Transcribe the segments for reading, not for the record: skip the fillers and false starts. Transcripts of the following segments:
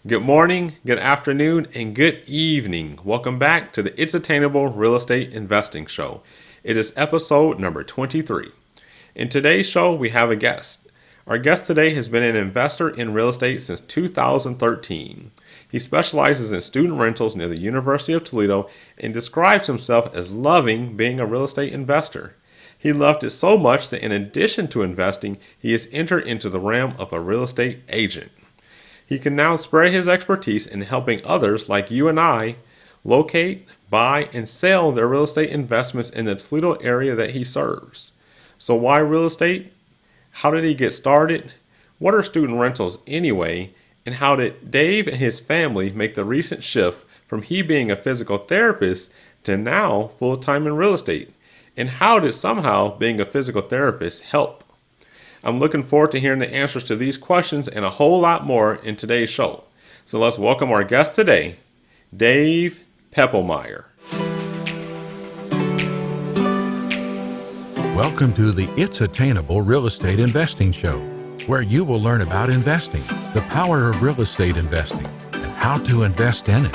Good morning, good afternoon, and good evening. Welcome back to the It's Attainable Real Estate Investing Show. It is episode number 23. In today's show, we have a guest. Our guest today has been an investor in real estate since 2013. He specializes in student rentals near the University of Toledo and describes himself as loving being a real estate investor. He loved it so much that in addition to investing, he has entered into the realm of a real estate agent. He can now spread his expertise in helping others like you and I locate, buy, and sell their real estate investments in the Toledo area that he serves. So why real estate? How did he get started? What are student rentals anyway? And how did Dave and his family make the recent shift from he being a physical therapist to now full-time in real estate? And how did somehow being a physical therapist help? I'm looking forward to hearing the answers to these questions and a whole lot more in today's show. So let's welcome our guest today, Dave Poeppelmeier. Welcome to the It's Attainable Real Estate Investing Show, where you will learn about investing, the power of real estate investing, and how to invest in it.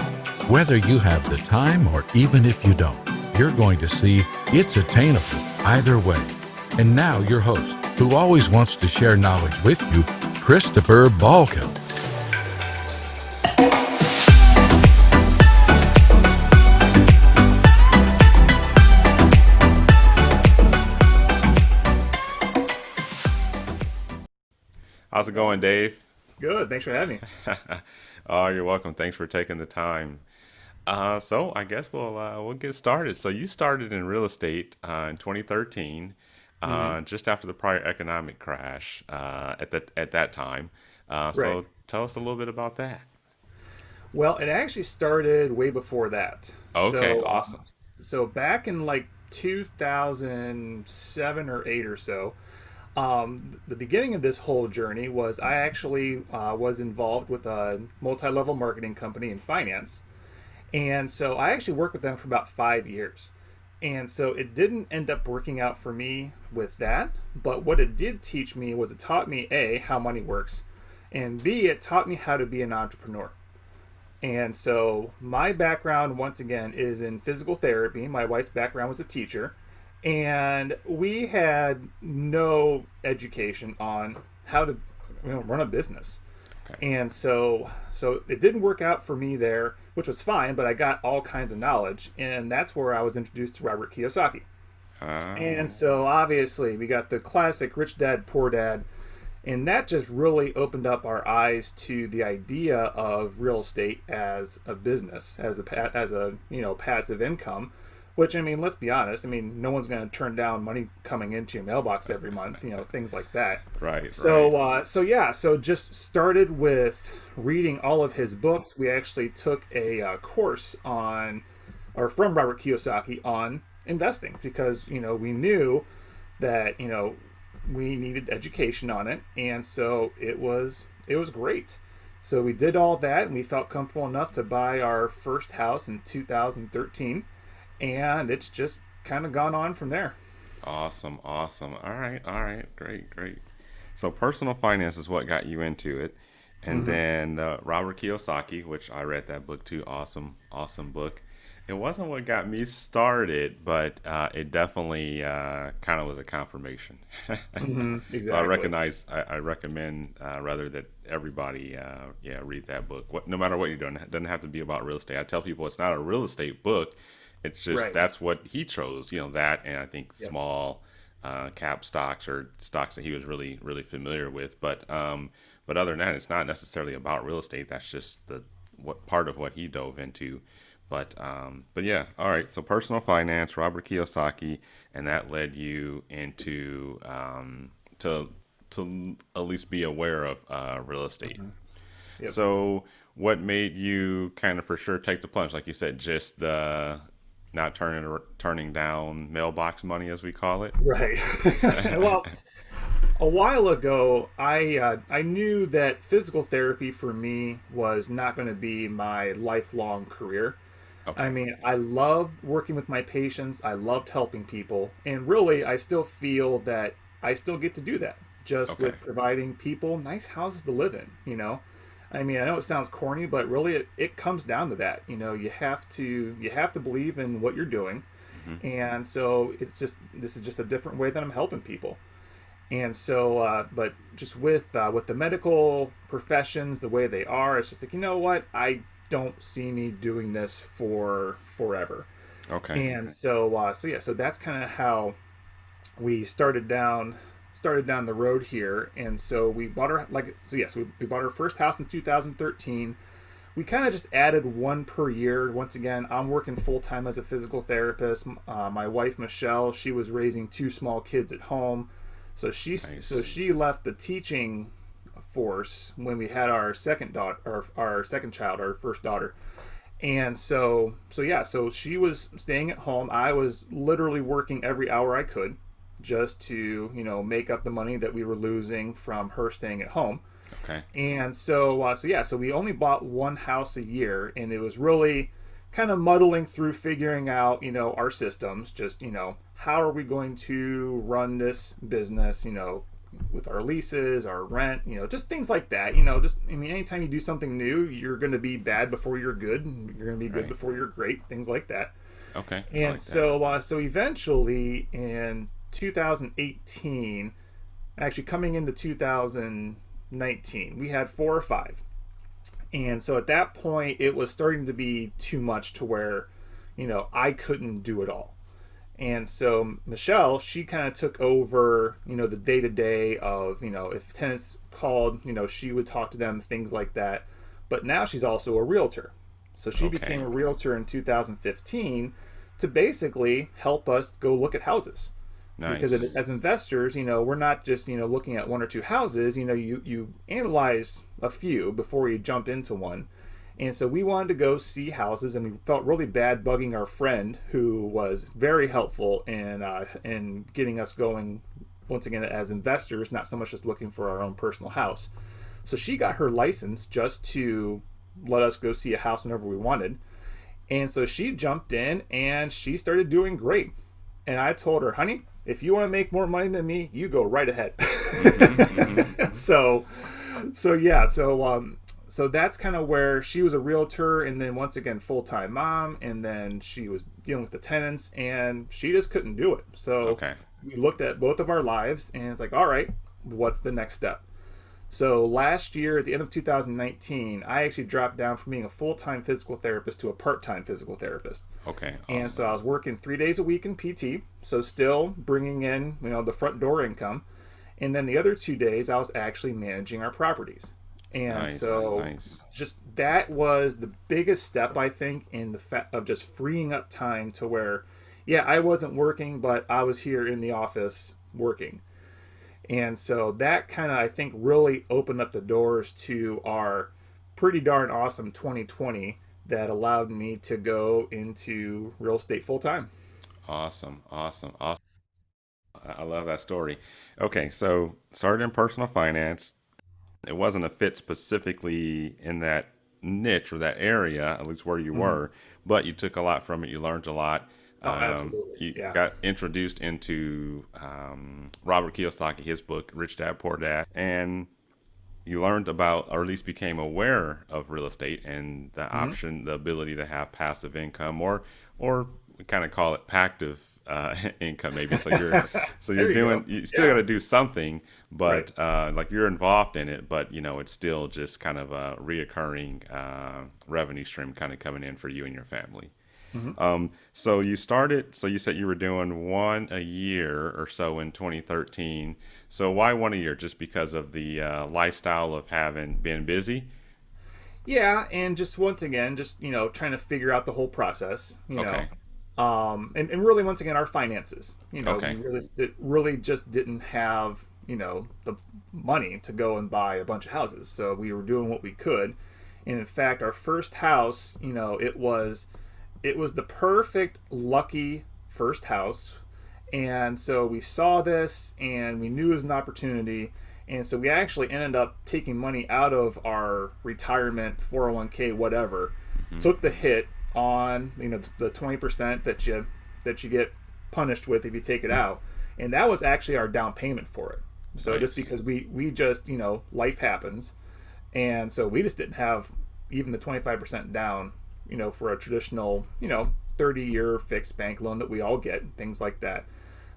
Whether you have the time or even if you don't, you're going to see it's attainable either way. And now your host, who always wants to share knowledge with you, Christopher Balkin. How's it going, Dave? Good. Thanks for having me. Oh, you're welcome. Thanks for taking the time. So I guess we'll get started. So you started in real estate in 2013, just after the prior economic crash at that time. Right. So tell us a little bit about that. Well, it actually started way before that. Okay, So, awesome. so back in like 2007 or 8 or so, the beginning of this whole journey was I actually was involved with a multi-level marketing company in finance. And so I actually worked with them for about 5 years. And so it didn't end up working out for me with that. But what it did teach me was it taught me A, how money works, and B, it taught me how to be an entrepreneur. And so my background, once again, is in physical therapy. My wife's background was a teacher. And we had no education on how to run a business. Okay. And so it didn't work out for me there, which was fine, but I got all kinds of knowledge, and that's where I was introduced to Robert Kiyosaki. And Oh, so obviously we got the classic rich dad, poor dad, and that just really opened up our eyes to the idea of real estate as a business, as a passive income. Which, I mean, let's be honest. I mean, no one's going to turn down money coming into your mailbox every month. Things like that. right, So, right. so just started with reading all of his books. We actually took a course on, or from Robert Kiyosaki on investing because we knew that we needed education on it, and so it was great. So we did all that, and we felt comfortable enough to buy our first house in 2013, and it's just kind of gone on from there. Awesome, awesome. All right, great, great. So personal finance is what got you into it, and Hmm. then Robert Kiyosaki, which I read that book too. Awesome, awesome book. It wasn't what got me started, but it definitely kind of was a confirmation. Hmm. So I Exactly. recognize, I recommend rather that everybody, read that book. No matter what you're doing, it doesn't have to be about real estate. I tell people it's not a real estate book. It's just Right. that's what he chose, that, and I think Yep. small cap stocks or stocks that he was really, really familiar with. But other than that, it's not necessarily about real estate. That's just the what part of what he dove into. But yeah, all right. So personal finance, Robert Kiyosaki, and that led you into to at least be aware of real estate. Hmm. Yep. So what made you kind of for sure take the plunge? Like you said, just the not turning down mailbox money, as we call it. Right. Well, a while ago, I knew that physical therapy for me was not going to be my lifelong career. I Okay. mean, I loved working with my patients. I loved helping people, and really, I still feel that I still get to do that, just Okay. with providing people nice houses to live in. I mean, I know it sounds corny, but really it comes down to that. You have to believe in what you're doing. Hmm. And so this is just a different way that I'm helping people. And so, but just with the medical professions the way they are, it's just like, you know what, I don't see me doing this for forever. Okay. And so that's kind of how we started down the road here. And so we bought our we bought our first house in 2013. We kind of just added one per year. Once again, I'm working full time as a physical therapist. My wife Michelle, she was raising two small kids at home, so Nice. she left the teaching force when we had our second daughter, our second child, our first daughter. And so she was staying at home. I was literally working every hour I could just to make up the money that we were losing from her staying at home. Okay. And so we only bought one house a year, and it was really kind of muddling through figuring out, our systems, just, how are we going to run this business, with our leases, our rent, just things like that. Just, I mean, anytime you do something new, you're going to be bad before you're good, and you're going to be good Right. before you're great, things like that. Okay. I And like that. so eventually in 2018, actually coming into 2019, we had four or five. And so at that point, it was starting to be too much to where, I couldn't do it all. And so Michelle, she kind of took over, the day to day of, if tenants called, she would talk to them, things like that. But now she's also a realtor. So she became Okay. a realtor in 2015 to basically help us go look at houses. Because Nice. as investors, we're not just looking at one or two houses. You analyze a few before you jump into one. And so we wanted to go see houses, and we felt really bad bugging our friend who was very helpful in getting us going once again as investors, not so much just looking for our own personal house. So she got her license just to let us go see a house whenever we wanted. And so she jumped in and she started doing great. And I told her, honey, if you want to make more money than me, you go right ahead. Hmm. Hmm. so, so that's kind of where she was a realtor, and then once again full time mom, and then she was dealing with the tenants, and she just couldn't do it. So Okay. we looked at both of our lives, and it's like, all right, what's the next step? So last year, at the end of 2019, I actually dropped down from being a full time physical therapist to a part time physical therapist. Okay. And so I Awesome. was working 3 days a week in PT, so still bringing in, the front door income. And then the other 2 days, I was actually managing our properties. And Nice. so Nice. just that was the biggest step, I think, in the fact of just freeing up time to where, yeah, I wasn't working, but I was here in the office working. And so that kind of, I think, really opened up the doors to our pretty darn awesome 2020 that allowed me to go into real estate full time. Awesome. Awesome. Awesome. I love that story. Okay, so started in personal finance. It wasn't a fit specifically in that niche or that area, at least where you Hmm. were, but you took a lot from it. You learned a lot. Oh, absolutely. You Yeah. got introduced into Robert Kiyosaki, his book, Rich Dad Poor Dad, and you learned about, or at least became aware of real estate and the Hmm. option, the ability to have passive income, or we kind of call it passive income, maybe. So There you're you doing, go. you still got Yeah. to do something, Right. but like you're involved in it, but it's still just kind of a reoccurring revenue stream kind of coming in for you and your family. Hmm. So you started, so you said you were doing one a year or so in 2013. So why one a year? Just because of the lifestyle of having been busy? Yeah, and just once again, just trying to figure out the whole process. Okay. And really once again our finances. We Okay. really just didn't have the money to go and buy a bunch of houses, so we were doing what we could. And in fact, our first house, it was the perfect lucky first house. And so we saw this and we knew it was an opportunity. And so we actually ended up taking money out of our retirement 401k whatever, Hmm. took the hit on the 20% that you get punished with if you take it out. And that was actually our down payment for it. So just Nice. because we just life happens, And so we just didn't have even the 25% down, for a traditional, 30-year fixed bank loan that we all get, things like that.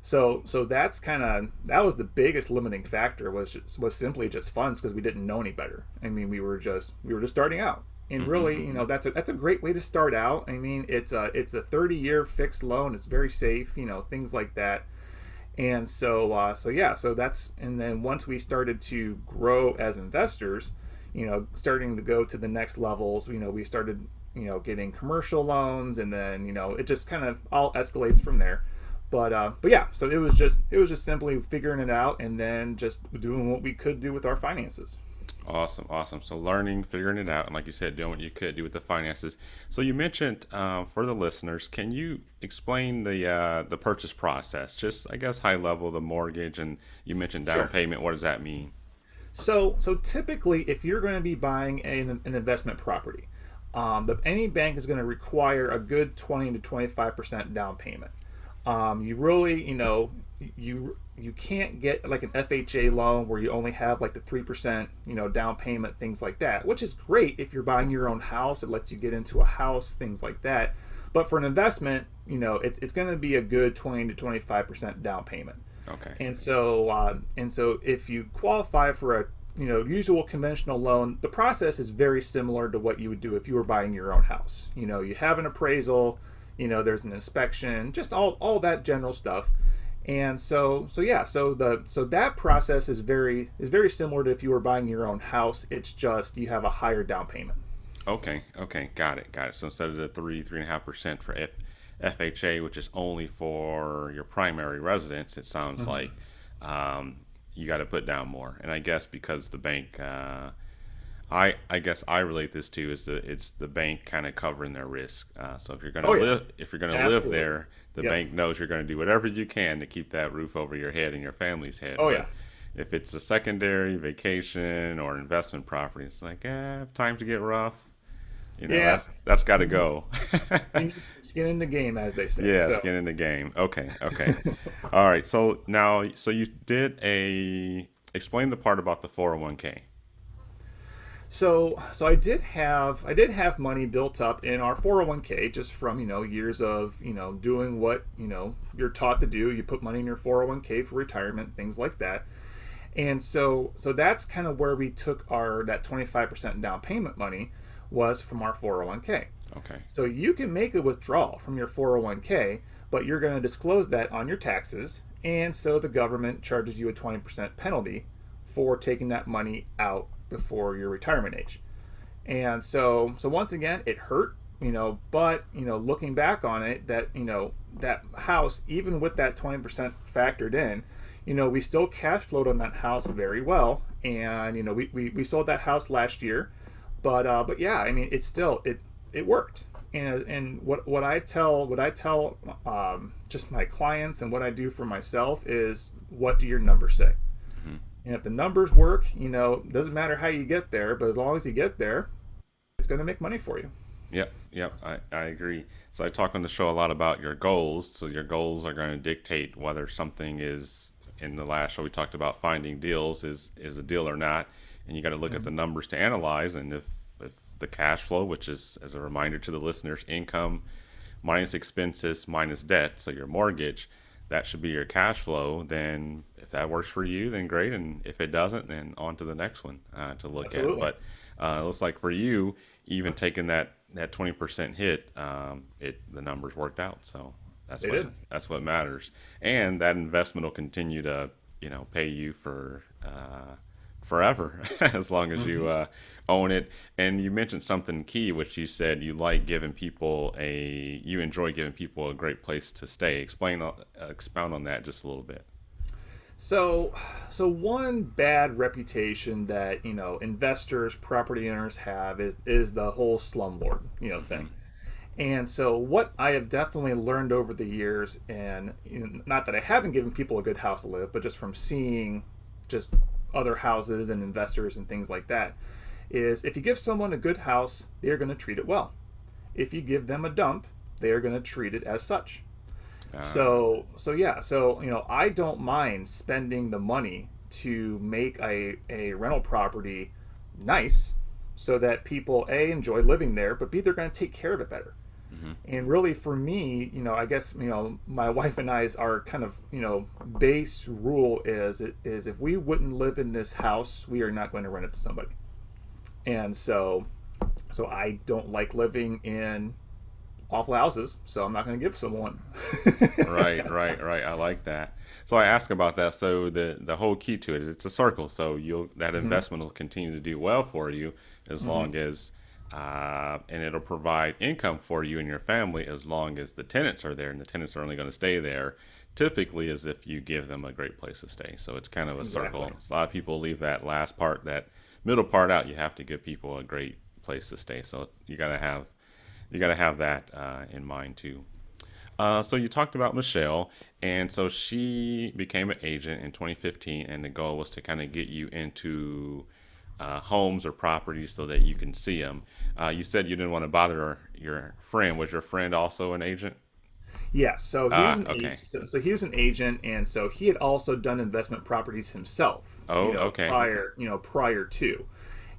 So that was the biggest limiting factor, was simply just funds, because we didn't know any better. I mean, we were just starting out. And really, that's a great way to start out. I mean, it's a 30-year fixed loan. It's very safe, things like that. And and then once we started to grow as investors, starting to go to the next levels, we started, getting commercial loans, and then, it just kind of all escalates from there. But yeah, so it was just simply figuring it out, and then just doing what we could do with our finances. Awesome, awesome. So learning, figuring it out, and like you said, doing what you could do with the finances. So you mentioned for the listeners, can you explain the purchase process? Just I guess high level, the mortgage, and you mentioned down Sure. payment. What does that mean? So typically, if you're going to be buying an investment property, any bank is going to require a good 20 to 25% down payment. You really, you can't get like an FHA loan where you only have like the 3%, down payment, things like that, which is great if you're buying your own house. It lets you get into a house, things like that. But for an investment, it's going to be a good 20 to 25% down payment. Okay. And so if you qualify for a usual conventional loan, the process is very similar to what you would do if you were buying your own house. You have an appraisal, there's an inspection, just all that general stuff. And so that process is very similar to if you were buying your own house. It's just you have a higher down payment. Okay. Okay. Got it. Got it. So instead of the 3.5% for FHA, which is only for your primary residence, it sounds like you got to put down more. And I guess because the bank, I guess I relate this to is it's the bank kind of covering their risk. So if you're gonna Oh yeah, live absolutely. there, the Yep. bank knows you're going to do whatever you can to keep that roof over your head and your family's head. Oh But yeah. if it's a secondary vacation or investment property, it's like, times to get rough. Yeah. That's got to go. You need some skin in the game, as they say. Yeah, So. skin in the game. Okay, okay. All right. So now, so you did explain the part about the 401k. So I did have money built up in our 401k, just from years of doing what you're taught to do. You put money in your 401k for retirement, things like that. And so that's kind of where we took our that 25% down payment money, was from our 401k. Okay. So you can make a withdrawal from your 401k, but you're going to disclose that on your taxes, and so the government charges you a 20% penalty for taking that money out before your retirement age. And so once again, it hurt, but looking back on it, that house, even with that 20% factored in, we still cash flowed on that house very well. And we sold that house last year, but yeah, I mean, it worked. And what I tell just my clients, and what I do for myself, is, what do your numbers say? And if the numbers work, it doesn't matter how you get there, but as long as you get there, it's going to make money for you. Yep, yep, I agree. So I talk on the show a lot about your goals. So your goals are going to dictate whether something is, in the last show we talked about finding deals, is a deal or not. And you got to look at the numbers to analyze. And if the cash flow, which is, as a reminder to the listeners, income minus expenses minus debt, so your mortgage, that should be your cash flow. Then if that works for you, then great. And if it doesn't, then on to the next one to look at. Absolutely. But it looks like for you, even taking that 20% hit, the numbers worked out. So They did. that's what matters. And that investment will continue to pay you for forever as long as you own it. And you mentioned something key, which you said you enjoy giving people a great place to stay. Expound on that just a little bit. So one bad reputation that investors, property owners have is the whole slumlord thing. And so what I have definitely learned over the years, and not that I haven't given people a good house to live, but just from seeing just other houses and investors and things like that, is, if you give someone a good house, they're going to treat it well. If you give them a dump, they are going to treat it as such. So I don't mind spending the money to make a rental property nice so that people A, enjoy living there, but B, they're going to take care of it better. Hmm. And really, for me, I guess, my wife and I's our kind of, base rule is if we wouldn't live in this house, we are not going to rent it to somebody. And so I don't like living in awful houses, so I'm not going to give someone. Right, right, right. I like that. So I ask about that. So the whole key to it is it's a circle. So you'll that Hmm. investment will continue to do well for you as Hmm. long as and it'll provide income for you and your family as long as the tenants are there, and the tenants are only going to stay there typically as if you give them a great place to stay. So it's kind of a circle. Exactly. So a lot of people leave that last part, that middle part out. You have to give people a great place to stay. So you got to have that in mind too. So you talked about Michelle, and so she became an agent in 2015, and the goal was to kind of get you into homes or properties so that you can see them. You said you didn't want to bother your friend. Was your friend also an agent? Yeah, so he was an Okay. agent. So he was an agent, and so he had also done investment properties himself. Oh, okay. Prior to,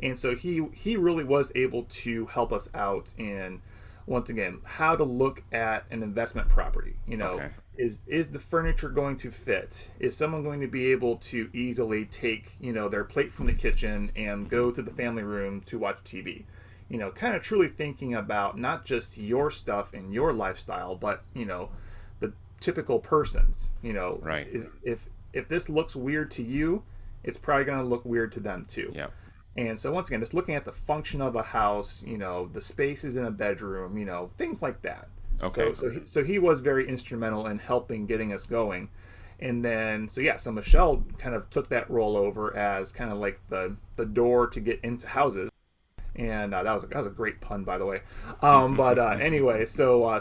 and so he really was able to help us out in, once again, how to look at an investment property. Okay. Is the furniture going to fit? Is someone going to be able to easily take their plate from the kitchen and Hmm. go to the family room to watch TV? Kind of truly thinking about not just your stuff and your lifestyle, but the typical person's. Right. If this looks weird to you, it's probably going to look weird to them too. Yep. And so once again, just looking at the function of a house, the spaces in a bedroom, things like that. Okay. So he was very instrumental in helping getting us going. And then so Michelle kind of took that role over as kind of like the door to get into houses. And that was a great pun, by the way. But anyway, so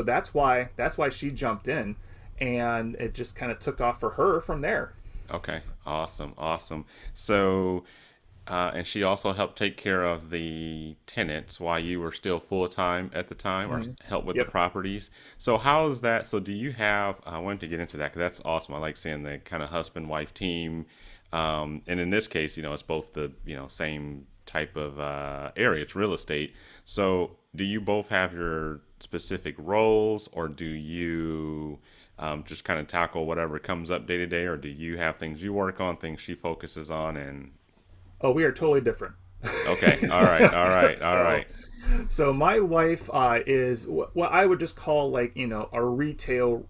that's why she jumped in, and it just kind of took off for her from there. Okay. Awesome. Awesome. So, and she also helped take care of the tenants while you were still full time at the time, or Hmm. help with the Yep. properties. So, how is that? So, do you have? I wanted to get into that because that's awesome. I like seeing the kind of husband wife team. And in this case, it's both the same type of area. It's real estate. So, do you both have your specific roles, or do you just kind of tackle whatever comes up day to day, or do you have things you work on, things she focuses on, and Oh, we are totally different. okay, all right, all right, all so right. so my wife is what I would just call like a retail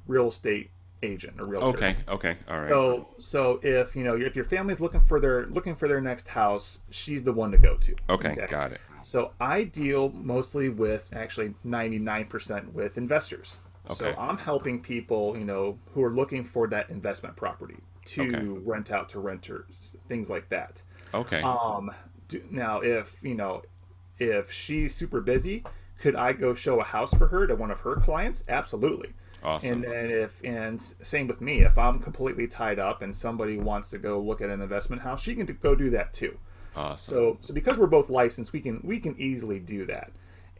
real estate agent, a realtor. Okay, okay, all right. So if your family's looking for their next house, she's the one to go to. Okay, Okay. got it. So I deal mostly with, actually 99% with investors. So Okay, I'm helping people, who are looking for that investment property okay, to rent out to renters, things like that. okay. Um, Now, if she's super busy, could I go show a house for her to one of her clients? Absolutely. And Awesome, then same with me, if I'm completely tied up and somebody wants to go look at an investment house, she can go do that too. awesome. So because we're both licensed, we can easily do that.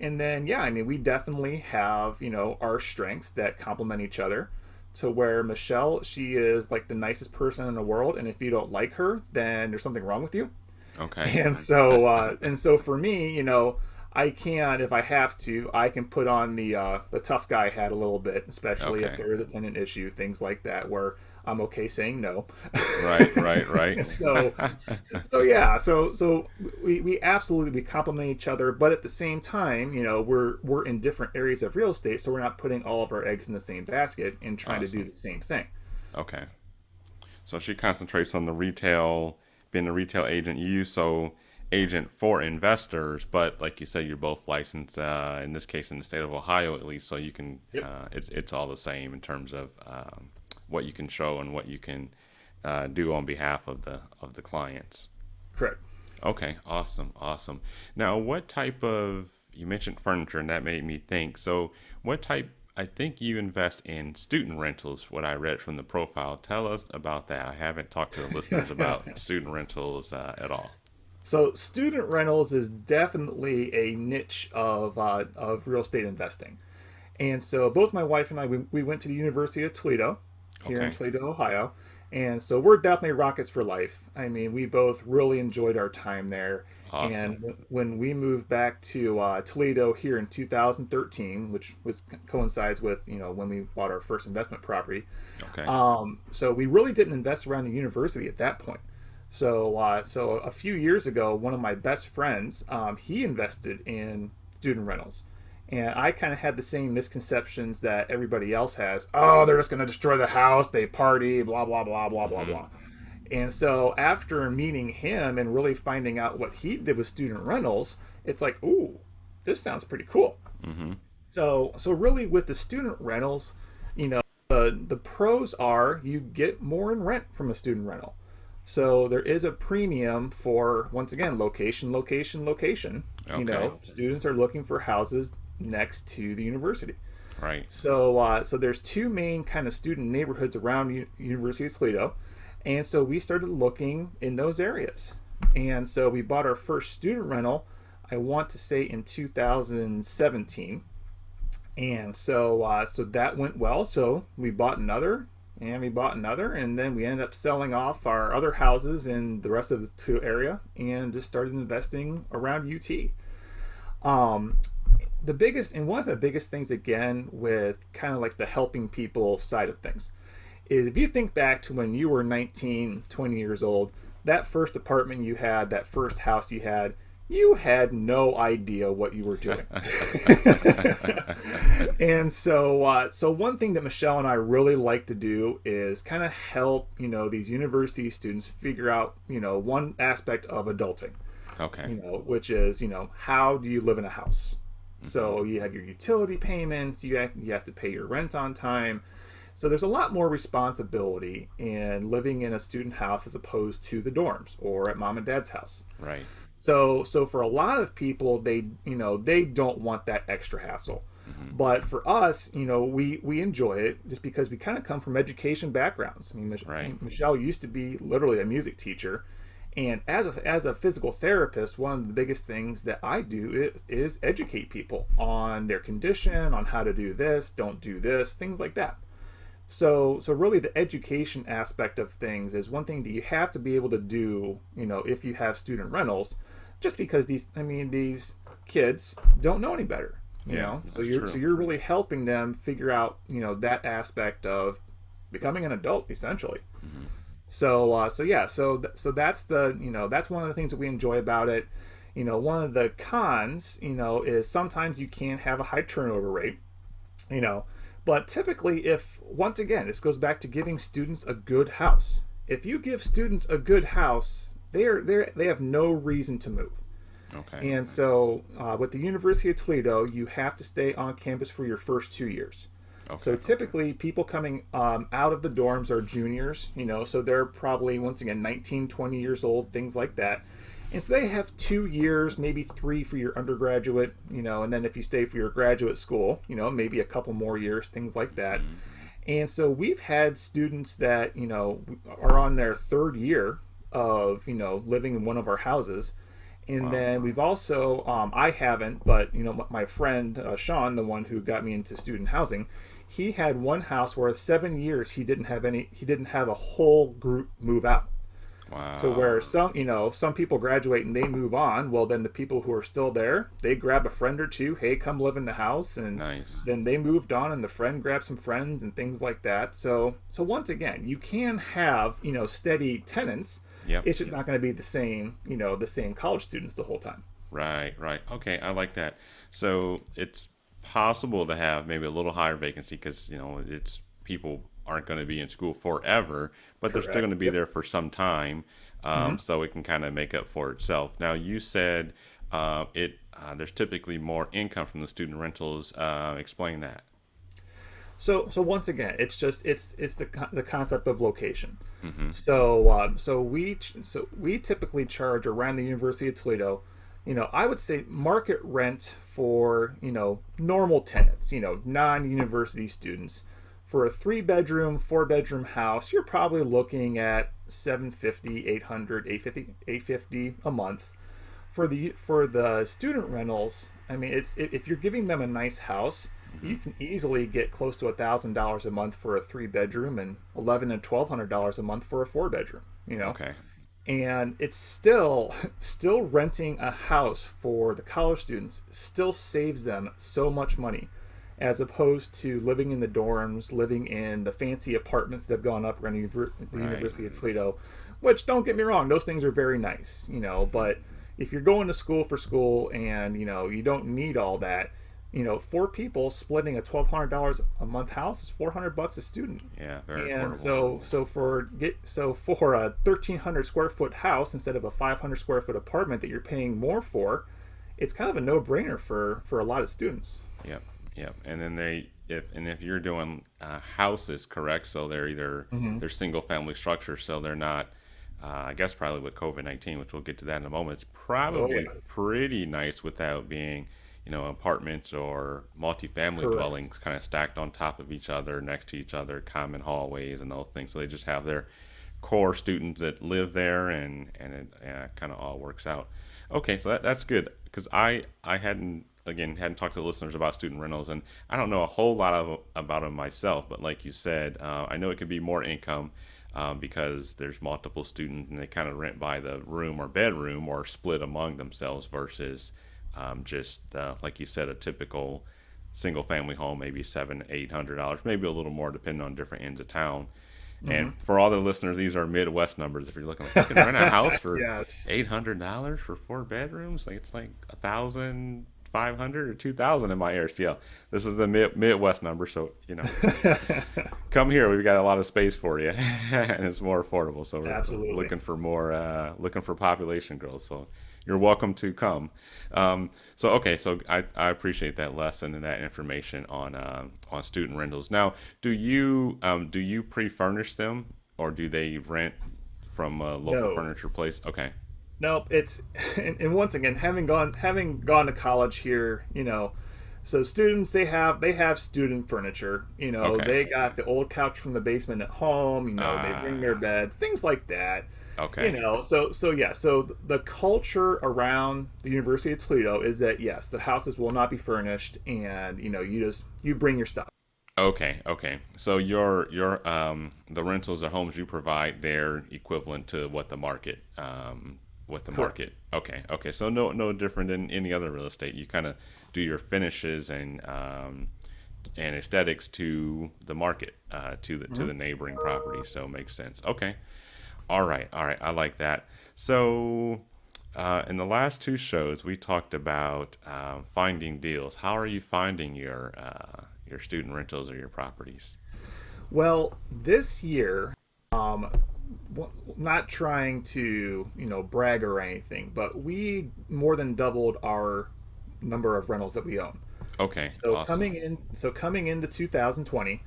And then yeah, I mean, we definitely have our strengths that complement each other. To where Michelle, she is like the nicest person in the world, and if you don't like her, then there's something wrong with you. Okay, And so for me, I can, if I have to, I can put on the tough guy hat a little bit, especially if okay. there is a tenant issue, things like that, where I'm okay saying no. Right, right, right. so so yeah, so we absolutely, we complement each other, but at the same time, we're in different areas of real estate, so we're not putting all of our eggs in the same basket and trying to do Awesome. the same thing. Okay. So she concentrates on the retail, being a retail agent. You so agent for investors, but like you said, you're both licensed. In this case, in the state of Ohio, at least, so you can. Yep. It's all the same in terms of what you can show and what you can do on behalf of the clients. Correct. Okay, awesome, awesome. Now, what type of, you mentioned furniture, and that made me think. So, what type, I think you invest in student rentals, what I read from the profile. Tell us about that. I haven't talked to the listeners about student rentals at all. So student rentals is definitely a niche of real estate investing. And so both my wife and I, we went to the University of Toledo here in Okay, Toledo, Ohio. And so we're definitely Rockets for life. I mean, we both really enjoyed our time there. And Awesome. when we moved back to Toledo here in 2013, which coincides with when we bought our first investment property, Okay. so we really didn't invest around the university at that point. So a few years ago, one of my best friends, he invested in student rentals. And I kind of had the same misconceptions that everybody else has. Oh, they're just going to destroy the house. They party, blah, blah, blah, blah, blah, Mm-hmm. blah. And so after meeting him and really finding out what he did with student rentals, it's like, ooh, this sounds pretty cool. Mm-hmm. So really with the student rentals, the pros are you get more in rent from a student rental. So there is a premium for, once again, location, location, location. Okay. Students are looking for houses next to the university. Right. So there's two main kind of student neighborhoods around University of Toledo, and so we started looking in those areas. And so we bought our first student rental, I want to say in 2017, and so that went well. So we bought another, and we bought another, and then we ended up selling off our other houses in the rest of the two area, and just started investing around UT. Um, the biggest and one of the biggest things again with kind of like the helping people side of things is if you think back to when you were 19, 20 years old, that first apartment you had, that first house you had no idea what you were doing. And so one thing that Michelle and I really like to do is kind of help these university students figure out one aspect of adulting, Okay. which is how do you live in a house. Mm-hmm. So you have your utility payments, you have to pay your rent on time. So there's a lot more responsibility in living in a student house as opposed to the dorms or at mom and dad's house. Right. So for a lot of people, they don't want that extra hassle. Mm-hmm. But for us, we enjoy it just because we kind of come from education backgrounds. I mean, Right. Michelle used to be literally a music teacher, and as a physical therapist, one of the biggest things that I do is educate people on their condition, on how to do this, don't do this, things like that. So really the education aspect of things is one thing that you have to be able to do, if you have student rentals, just because these kids don't know any better, Yeah, So that's you're true. so you're really helping them figure out, that aspect of becoming an adult essentially. Mm-hmm. So that's that's one of the things that we enjoy about it. One of the cons, is sometimes you can have a high turnover rate, you know, but typically, if once again, this goes back to giving students a good house. If you give students a good house, they have no reason to move. Okay. And so, with the University of Toledo, you have to stay on campus for your first 2 years. So Okay. typically, people coming out of the dorms are juniors, so they're probably, once again, 19, 20 years old, things like that. And so they have 2 years, maybe three for your undergraduate, and then if you stay for your graduate school, maybe a couple more years, things like that. Mm-hmm. And so we've had students that, are on their third year of, living in one of our houses. And Wow. then we've also, I haven't, but my friend Sean, the one who got me into student housing, he had one house where 7 years he didn't have a whole group move out. Wow. So where some people graduate and they move on, well then the people who are still there, they grab a friend or two, hey, come live in the house, and Nice. then they moved on and the friend grabbed some friends and things like that. So once again, you can have, steady tenants. Yep. It's just not going to be the same college students the whole time. Right, right. Okay, I like that. So it's possible to have maybe a little higher vacancy because, it's people aren't going to be in school forever, but they're still going Correct. to be Yep. there for some time. So it can kind of make up for itself. Now, you said there's typically more income from the student rentals. Explain that. So once again, it's the concept of location. Mm-hmm. So we typically charge around the University of Toledo, I would say market rent for normal tenants, non-university students. For a 3-bedroom, 4-bedroom house, you're probably looking at 750, 800, 850 a month. For the student rentals, I mean, it's if you're giving them a nice house, you can easily get close to $1,000 a month for a 3 bedroom and $1,100 to $1,200 a month for a 4 bedroom. Okay. And it's still renting a house for the college students still saves them so much money, as opposed to living in the dorms, living in the fancy apartments that have gone up around the University of Toledo. Which, don't get me wrong, those things are very nice, but if you're going to school for school and you don't need all that, four people splitting a $1,200 a month house is $400 a student. Yeah, very And affordable. for a 1,300 square foot house instead of a 500 square foot apartment that you're paying more for, it's kind of a no brainer for a lot of students. Yep, yep. And then if you're doing houses, correct? So they're single family structures, so they're not. I guess probably with COVID-19, which we'll get to that in a moment, it's Oh probably yeah, pretty nice without being, apartments or multifamily correct. dwellings kind of stacked on top of each other, next to each other, common hallways and those things. So they just have their core students that live there, and it kind of all works out. Okay, so that's good because I hadn't talked to the listeners about student rentals, and I don't know a whole lot about them myself. But like you said, I know it could be more income. Because there's multiple students and they kind of rent by the room or bedroom or split among themselves versus just like you said, a typical single family home, maybe $700-800, maybe a little more depending on different ends of town. Hmm. And for all the listeners, these are Midwest numbers. If you're looking, like, you can rent a house for Yes. $800 for 4 bedrooms. Like it's like 1,500 or 2,000 in my area. This is the Midwest number, so come here. We've got a lot of space for you, and it's more affordable. So we're Absolutely. looking for more, looking for population growth. So you're welcome to come. So okay, so I appreciate that lesson and that information on student rentals. Now, do you pre-furnish them or do they rent from a local No. furniture place? Okay, No, it's and once again, having gone to college here, so students they have student furniture. okay, They got the old couch from the basement at home. They bring their ah, beds, things like that. okay, So yeah, so the culture around the University of Toledo is that yes, the houses will not be furnished, and you bring your stuff. okay, okay. So the rentals, the homes you provide, they're equivalent to what the Correct. market. Okay, okay. So no different than any other real estate. You kind of do your finishes and aesthetics to the market, to the neighboring property. So it makes sense. Okay. All right. I like that. So, in the last two shows, we talked about finding deals. How are you finding your student rentals or your properties? Well, this year, not trying to brag or anything, but we more than doubled our number of rentals that we own. Okay, So awesome. coming into 2020,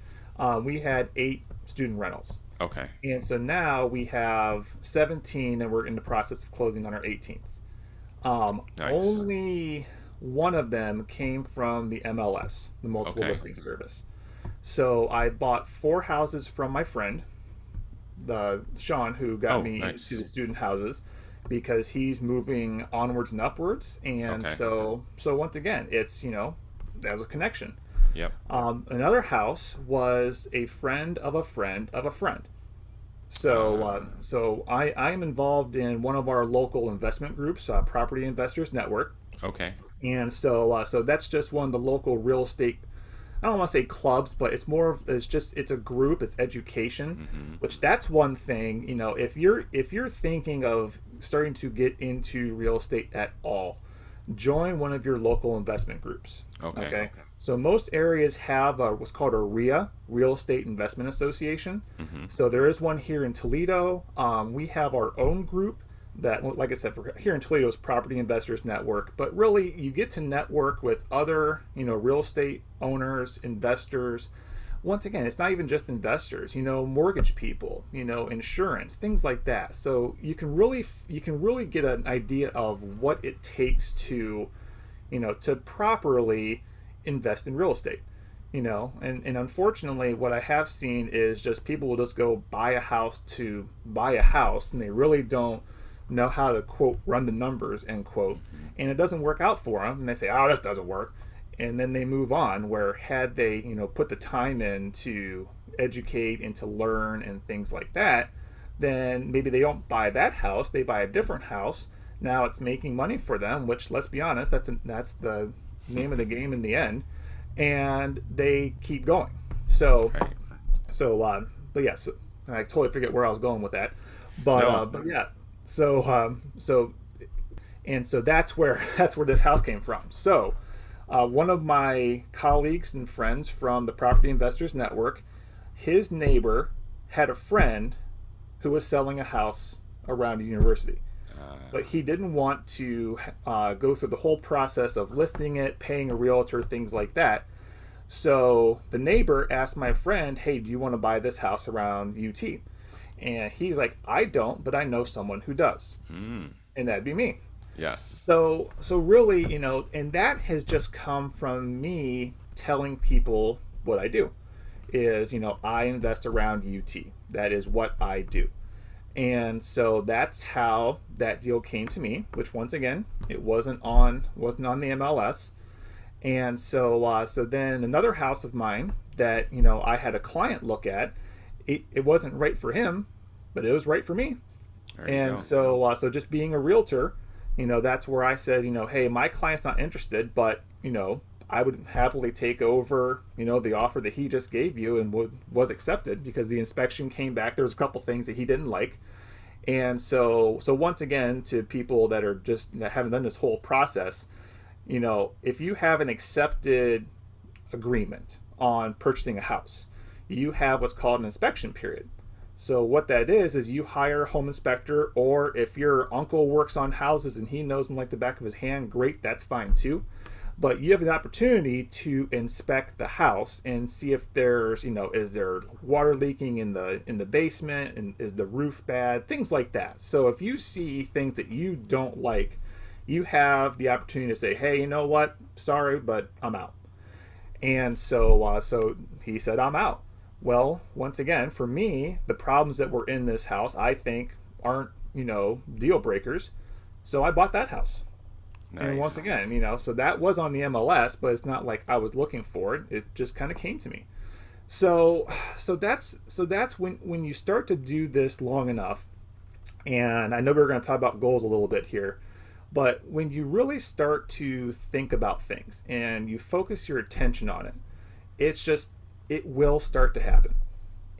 we had 8 student rentals, Okay, and so now we have 17, and we're in the process of closing on our 18th. nice. Only one of them came from the MLS, the multiple Okay. listing service. So I bought 4 houses from my friend, the Sean, who got Oh, me into the nice. student houses because he's moving onwards and upwards, and Okay. so once again, it's there's a connection. Yep. Another house was a friend of a friend of a friend. So I am involved in one of our local investment groups, Property Investors Network, Okay. and so that's just one of the local real estate. I don't want to say clubs, but it's a group. It's education, Mm-hmm. which that's one thing. If you're thinking of starting to get into real estate at all, join one of your local investment groups. Okay. Okay. So most areas have what's called a RIA, Real Estate Investment Association. Mm-hmm. So there is one here in Toledo. We have our own group that, well, like I said, for here in Toledo's Property Investors Network. But really, you get to network with other, real estate owners, investors. Once again, it's not even just investors. Mortgage people, insurance, things like that. So you can really get an idea of what it takes to properly invest in real estate. And unfortunately, what I have seen is just people will just go buy a house to buy a house, and they really don't know how to quote run the numbers end quote, and it doesn't work out for them, and they say, oh, this doesn't work. and then they move on. Where had they, put the time in to educate and to learn and things like that, then maybe they don't buy that house, they buy a different house. Now it's making money for them, which, let's be honest, that's the name of the game in the end, and they keep going. So, Right. but yes, I totally forget where I was going with that, but No. yeah, so so that's where that's where this house came from. So, one of my colleagues and friends from the Property Investors Network, his neighbor had a friend who was selling a house around a university, but he didn't want to go through the whole process of listing it, paying a realtor, things like that. So the neighbor asked my friend, "Hey, do you want to buy this house around UT?" And he's like, "I don't, but I know someone who does," and that'd be me. Yes. So really, and that has just come from me telling people what I do is, I invest around UT. That is what I do. And so that's how that deal came to me, which once again, it wasn't on the MLS. And so then another house of mine that, I had a client look at, it wasn't right for him, but it was right for me. There you And go. so just being a realtor, that's where I said, hey, my client's not interested, but I would happily take over, the offer that he just gave you, and was accepted because the inspection came back. There was a couple things that he didn't like, and so once again, to people that haven't done this whole process, if you have an accepted agreement on purchasing a house, you have what's called an inspection period. So what that is you hire a home inspector, or if your uncle works on houses and he knows them like the back of his hand, great, that's fine too. But you have an opportunity to inspect the house and see if there's, is there water leaking in the basement, and is the roof bad, things like that. So if you see things that you don't like, you have the opportunity to say, "Hey, you know what? Sorry, but I'm out." And so he said, "I'm out." Well, once again, for me, the problems that were in this house, I think, aren't, deal breakers. So I bought that house. And once Nice. again, so that was on the MLS, but it's not like I was looking for it. It just kind of came to me. So that's when you start to do this long enough, and I know we're going to talk about goals a little bit here, but when you really start to think about things and you focus your attention on it, it will start to happen.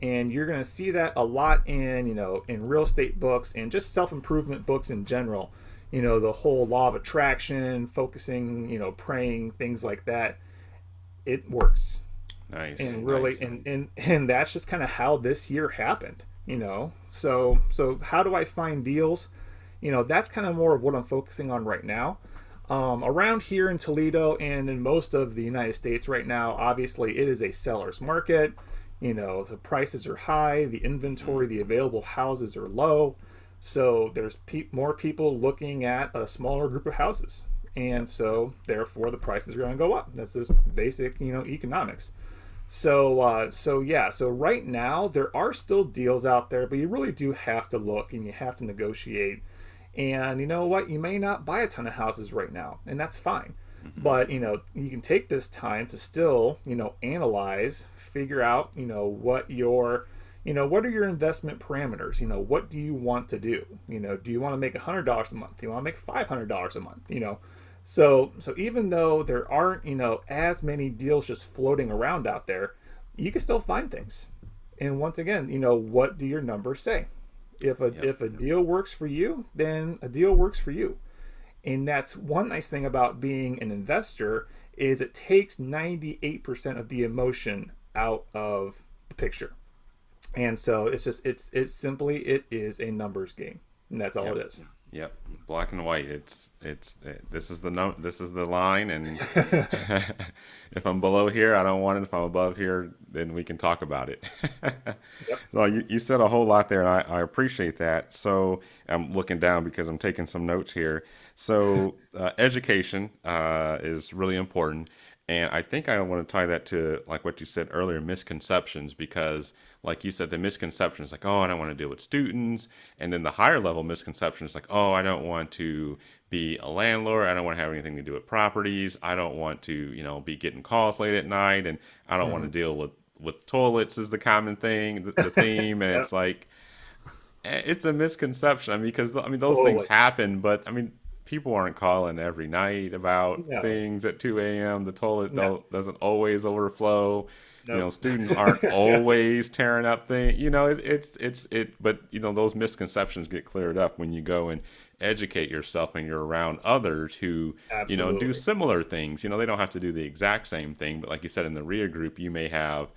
And you're going to see that a lot in real estate books and just self-improvement books in general. The whole law of attraction, focusing, praying, things like that. It works. Nice. And really, Nice. and that's just kind of how this year happened. So how do I find deals? That's kind of more of what I'm focusing on right now. Around here in Toledo and in most of the United States right now, obviously it is a seller's market. The prices are high, the inventory, the available houses are low. So there's more people looking at a smaller group of houses. And so therefore the prices are going to go up. That's just basic, economics. So right now there are still deals out there, but you really do have to look and you have to negotiate. And you know what? You may not buy a ton of houses right now, and that's fine. But you can take this time to still, analyze, figure out, what are your investment parameters? What do you want to do? Do you want to make $100 a month? Do you want to make $500 a month? So even though there aren't, as many deals just floating around out there, you can still find things. And once again, what do your numbers say? If a deal works for you, then a deal works for you. And that's one nice thing about being an investor is it takes 98% of the emotion out of the picture. And so it's simply it is a numbers game. And that's all Yep. it is. Yep. Black and white. This is the note. This is the line, and if I'm below here, I don't want it. If I'm above here, then we can talk about it. Yep. So you said a whole lot there, and I appreciate that. So I'm looking down because I'm taking some notes here. So education is really important. And I think I want to tie that to like what you said earlier, misconceptions, because like you said, the misconception is like, oh, I don't want to deal with students. And then the higher level misconception is like, oh, I don't want to be a landlord. I don't want to have anything to do with properties. I don't want to, be getting calls late at night, and I don't want to Hmm. deal with toilets is the common thing, the theme, and Yeah, it's like it's a misconception. I mean, because those things totally. happen, but I mean, people aren't calling every night about No, things at 2 a.m. The toilet no, doesn't always overflow. nope. Students aren't Yeah, always tearing up things. But those misconceptions get clered up when you go and educate yourself and you're around others who, do absolutely. similar things. They don't have to do the exact same thing, but like you said, in the RIA group, you may have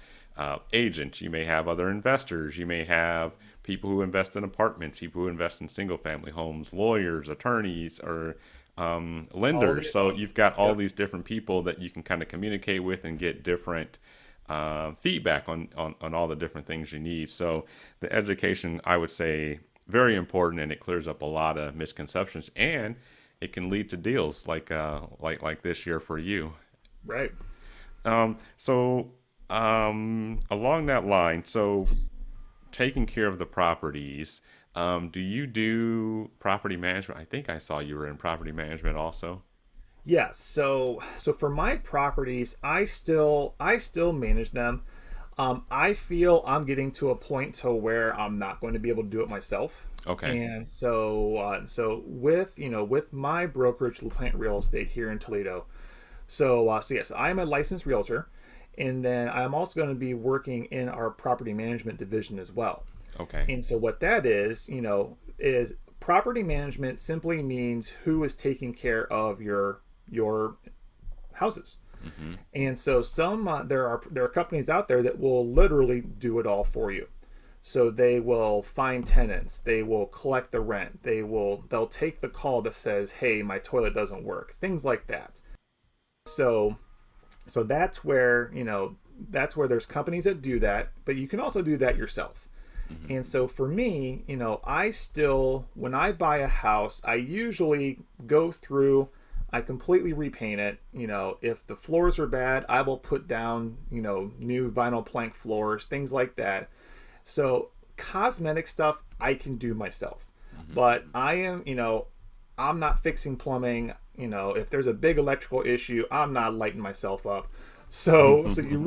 agents, you may have other investors, you may have people who invest in apartments, people who invest in single family homes, lawyers, attorneys, or All of lenders. the So above. you've got all Yep. these different people that you can kind of communicate with and get different feedback on all the different things you need. So the education, I would say, very important, and it clears up a lot of misconceptions, and it can lead to deals like this year for you. Right. So along that line, so taking care of the properties, do you do property management? I think I saw you were in property management also. Yes. So for my properties, I still manage them. I feel I'm getting to a point to where I'm not going to be able to do it myself. Okay. And so with with my brokerage, Plant Real Estate here in Toledo. So yes, I am a licensed realtor, and then I'm also going to be working in our property management division as well. Okay. And so what that is, is property management simply means who is taking care of your houses. Mm-hmm. And so there are companies out there that will literally do it all for you. So they will find tenants, they will collect the rent, they'll take the call that says, "Hey, my toilet doesn't work." Things like that. So so that's where there's companies that do that, but you can also do that yourself. Mm-hmm. And so for me, when I buy a house, I usually go through, I completely repaint it. If the floors are bad, I will put down, new vinyl plank floors, things like that. So cosmetic stuff I can do myself. Mm-hmm. But I'm not fixing plumbing. If there's a big electrical issue, I'm not lighting myself up. So you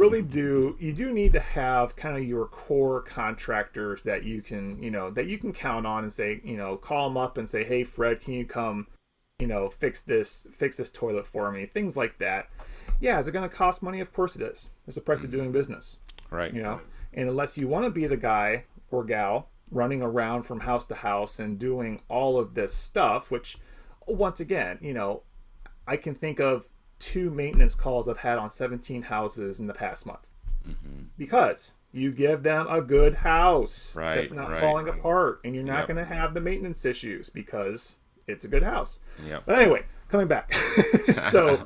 do need to have kind of your core contractors that you can count on and say, call them up and say, "Hey Fred, can you come, fix this toilet for me?" Things like that. Yeah, is it going to cost money? Of course it is. It's the price of doing business. Right. you know and unless you want to be the guy or gal running around from house to house and doing all of this stuff, which once again, I can think of two maintenance calls I've had on 17 houses in the past month, Mm-hmm. because you give them a good house that's Right. not Right. falling apart, and you're not Yep. going to have the maintenance issues because it's a good house. Yep. But anyway, coming back. So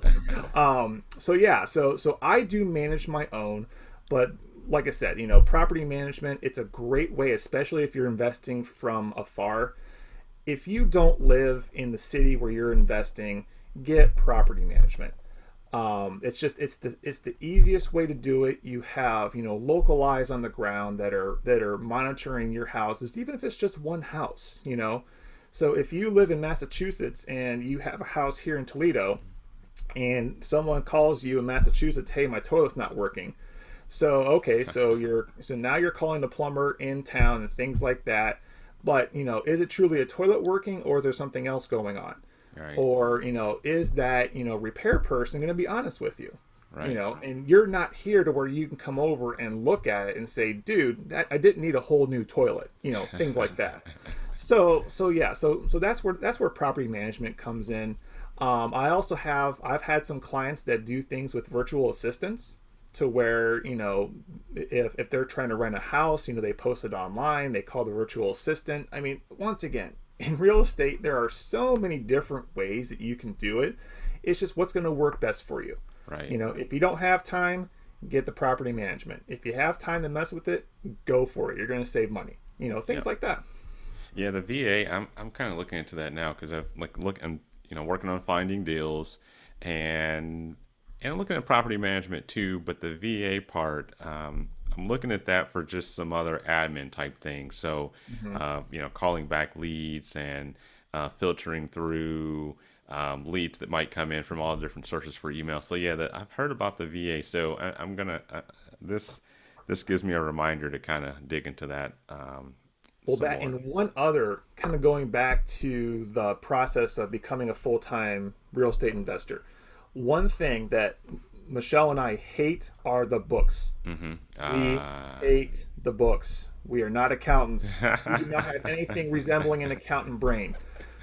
I do manage my own, but like I said, property management, it's a great way, especially if you're investing from afar. If you don't live in the city where you're investing, get property management. It's the easiest way to do it. You have local eyes on the ground that are monitoring your houses, even if it's just one house. So if you live in Massachusetts and you have a house here in Toledo, and someone calls you in Massachusetts, "Hey, my toilet's not working." So okay, so now you're calling the plumber in town and things like that. But is it truly a toilet working, or is there something else going on? Right. Or is that repair person going to be honest with you? Right. And you're not here to where you can come over and look at it and say, "Dude, I didn't need a whole new toilet," things like that. So that's where property management comes in. I've had some clients that do things with virtual assistants, to where if they're trying to rent a house, they post it online, they call the virtual assistant. I mean, once again, in real estate there are so many different ways that you can do it. It's just what's going to work best for you. Right. If you don't have time, get the property management. If you have time to mess with it, go for it. You're going to save money. Things Yep. like that. Yeah, the VA. I'm kind of looking into that now because I'm working on finding deals, and I'm looking at property management too. But the VA part, I'm looking at that for just some other admin type things. So, Hmm. calling back leads and filtering through leads that might come in from all different sources for email. So yeah, I've heard about the VA. So I'm gonna this gives me a reminder to kind of dig into that Well, some that more. and one other, kind of going back to the process of becoming a full-time real estate investor. One thing that Michelle and I hate are the books. Mm-hmm. We hate the books. We are not accountants. We do not have anything resembling an accountant brain.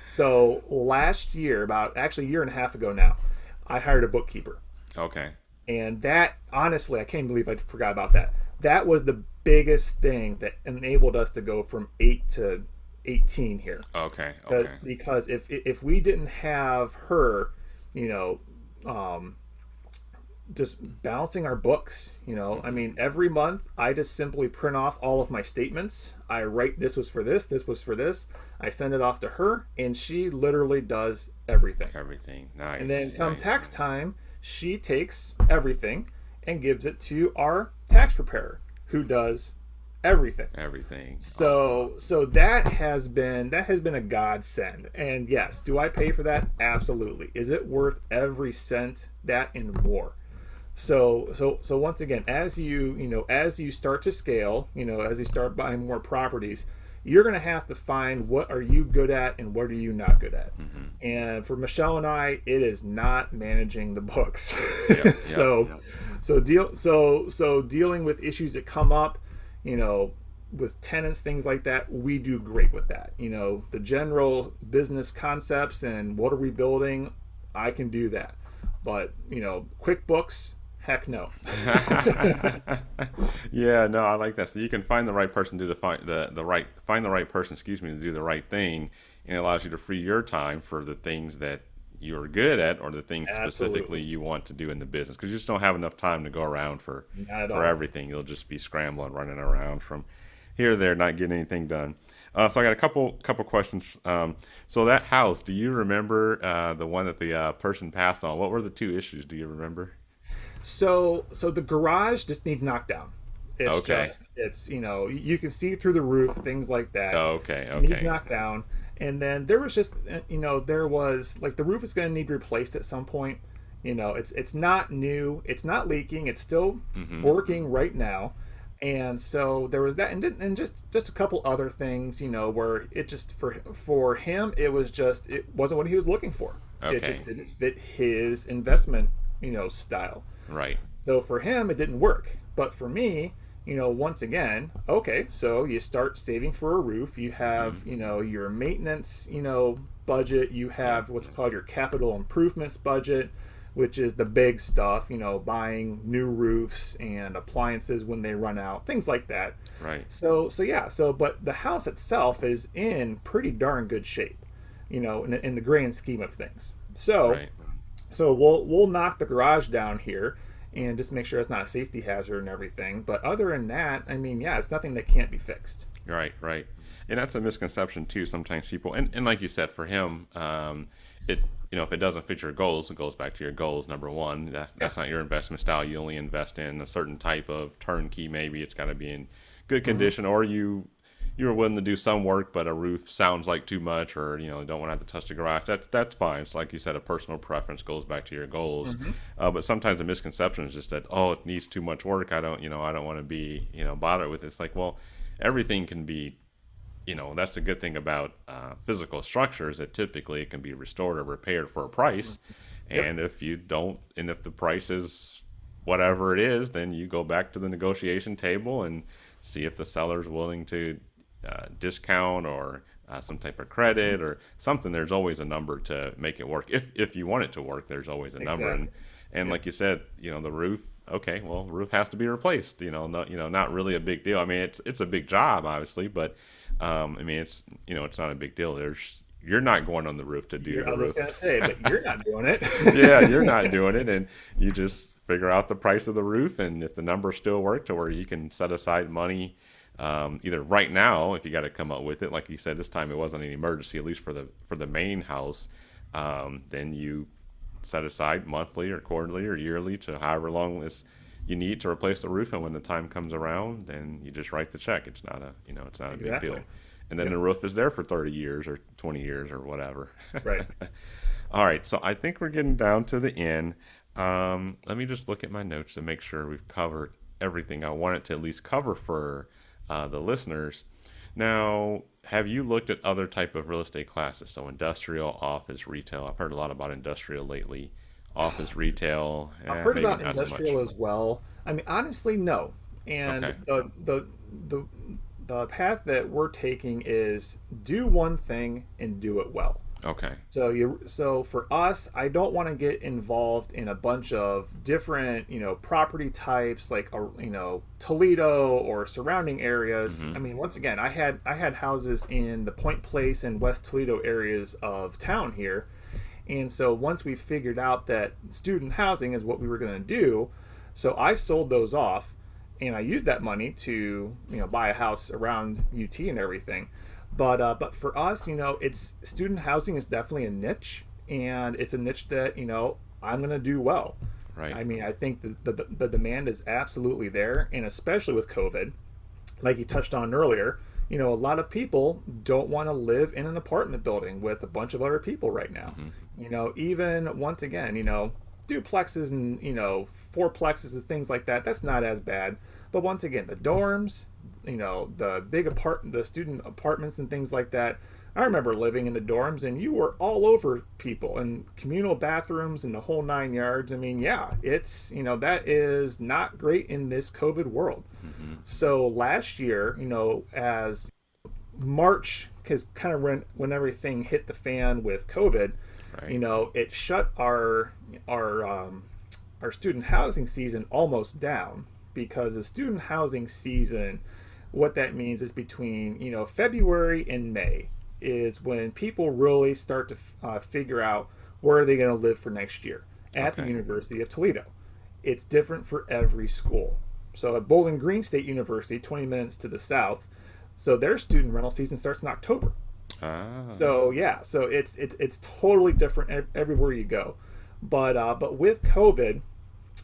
So last year, about actually a year and a half ago now, I hired a bookkeeper. Okay. And that, honestly, I can't believe I forgot about that. That was the biggest thing that enabled us to go from 8 to 18 here. Okay. Okay. Because if we didn't have her, you know, um, just balancing our books, I mean, every month I just simply print off all of my statements. I write this was for this was for this. I send it off to her, and she literally does everything. Everything. Nice. And then come nice. tax time, she takes everything and gives it to our tax preparer, who does everything. Everything. So that has been a godsend. And yes, do I pay for that? Absolutely. Is it worth every cent? That and more. So once again, as you start to scale, as you start buying more properties, you're going to have to find what are you good at and what are you not good at. Mm-hmm. And for Michelle and I, it is not managing the books. Yep, So dealing with issues that come up, with tenants, things like that, we do great with that. The general business concepts and what are we building, I can do that. But, QuickBooks, heck no. Yeah, no, I like that. So you can find the right person to find the right person, to do the right thing, and it allows you to free your time for the things that you're good at or the things specifically you want to do in the business, because you just don't have enough time to go around for everything. You'll just be scrambling, running around from here to there, not getting anything done. So I got a couple questions. So that house, do you remember the one that the person passed on? What were the two issues? Do you remember? So the garage just needs knocked down. It's you can see through the roof, things like that. Okay. It needs knocked down. And then there was just, there was like the roof is going to need replaced at some point. It's not new, it's not leaking, it's still working right now. And so there was that, and just a couple other things, where it just for him it wasn't what he was looking for. Okay. It just didn't fit his investment, style. Right. So for him it didn't work. But for me, once again, okay, so you start saving for a roof. You have, your maintenance, budget. You have what's called your capital improvements budget, which is the big stuff, buying new roofs and appliances when they run out, things like that. Right. But the house itself is in pretty darn good shape, in the grand scheme of things. So we'll knock the garage down here and just make sure it's not a safety hazard and everything. But other than that, I mean, yeah, it's nothing that can't be fixed. Right. And that's a misconception too. Sometimes people, and like you said, for him, if it doesn't fit your goals, it goes back to your goals. Number one, that's not your investment style. You only invest in a certain type of turnkey. Maybe it's got to be in good condition, or you're willing to do some work, but a roof sounds like too much, or don't want to have to touch the garage. That's fine. It's like you said, a personal preference goes back to your goals. But sometimes the misconception is just that, oh, it needs too much work. I don't want to be bothered with it. It's like, well, everything can be. That's the good thing about physical structures, that typically it can be restored or repaired for a price. And if you don't, and if the price is whatever it is, then you go back to the negotiation table and see if the seller's willing to discount or some type of credit or something. There's always a number to make it work. If you want it to work, there's always a number. And like you said, the roof. Okay, well, the roof has to be replaced. Not really a big deal. I mean, it's a big job, obviously, but it's it's not a big deal. You're not going on the roof to do the roof. I was gonna say, but you're not doing it. Yeah, you're not doing it, and you just figure out the price of the roof, and if the numbers still work to where you can set aside money, either right now if you got to come up with it, like you said, this time it wasn't an emergency, at least for the main house, then you set aside monthly or quarterly or yearly to however long this you need to replace the roof, and when the time comes around, then you just write the check. It's not a big deal, and then the roof is there for 30 years or 20 years or whatever. Right. All right, so I think we're getting down to the end. Let me just look at my notes to make sure we've covered everything I wanted to at least cover for the listeners. Now, have you looked at other type of real estate classes? So industrial, office, retail. I've heard a lot about industrial lately. Office, retail, I've heard maybe about not so much. industrial as well. I mean, honestly, no. And Okay, the the path that we're taking is do one thing and do it well. okay. So for us, I don't want to get involved in a bunch of different, property types like Toledo or surrounding areas. Mm-hmm. I mean, once again, I had houses in the Point Place and West Toledo areas of town here. And so once we figured out that student housing is what we were going to do, so I sold those off and I used that money to, buy a house around UT and everything. But for us, it's student housing is definitely a niche, and it's a niche that I'm gonna do well. Right. I mean, I think the demand is absolutely there, and especially with COVID, like you touched on earlier, a lot of people don't want to live in an apartment building with a bunch of other people right now. Mm-hmm. Even once again, duplexes and fourplexes and things like that. That's not as bad. But once again, the dorms, the student apartments and things like that. I remember living in the dorms, and you were all over people and communal bathrooms and the whole 9 yards. I mean, yeah, it's that is not great in this COVID world. Mm-hmm. So last year, as March, because kind of when everything hit the fan with COVID, Right. it shut our student housing season almost down, because the student housing season, what that means is between February and May is when people really start to figure out where are they going to live for next year at the Okay. University of Toledo. It's different for every school. So at Bowling Green State University, 20 minutes to the south, so their student rental season starts in October. Ah. So yeah, so it's totally different everywhere you go. But with COVID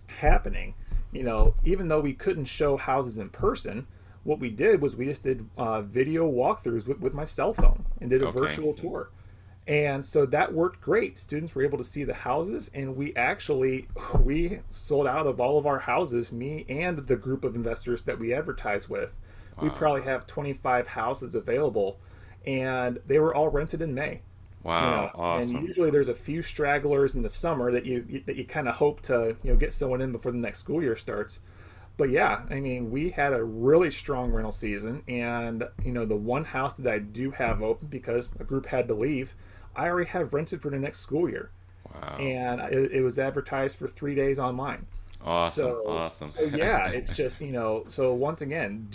happening, even though we couldn't show houses in person, what we did was we just did video walkthroughs with my cell phone and did a Okay. virtual tour. And so that worked great. Students were able to see the houses, and we sold out of all of our houses, me and the group of investors that we advertise with. We Wow. probably have 25 houses available, and they were all rented in May. Wow. And Awesome. usually there's a few stragglers in the summer that you kind of hope to get someone in before the next school year starts. But yeah, I mean, we had a really strong rental season, and the one house that I do have open because a group had to leave, I already have rented for the next school year, Wow. and it was advertised for 3 days online. Awesome. So Awesome. so yeah, it's just so once again,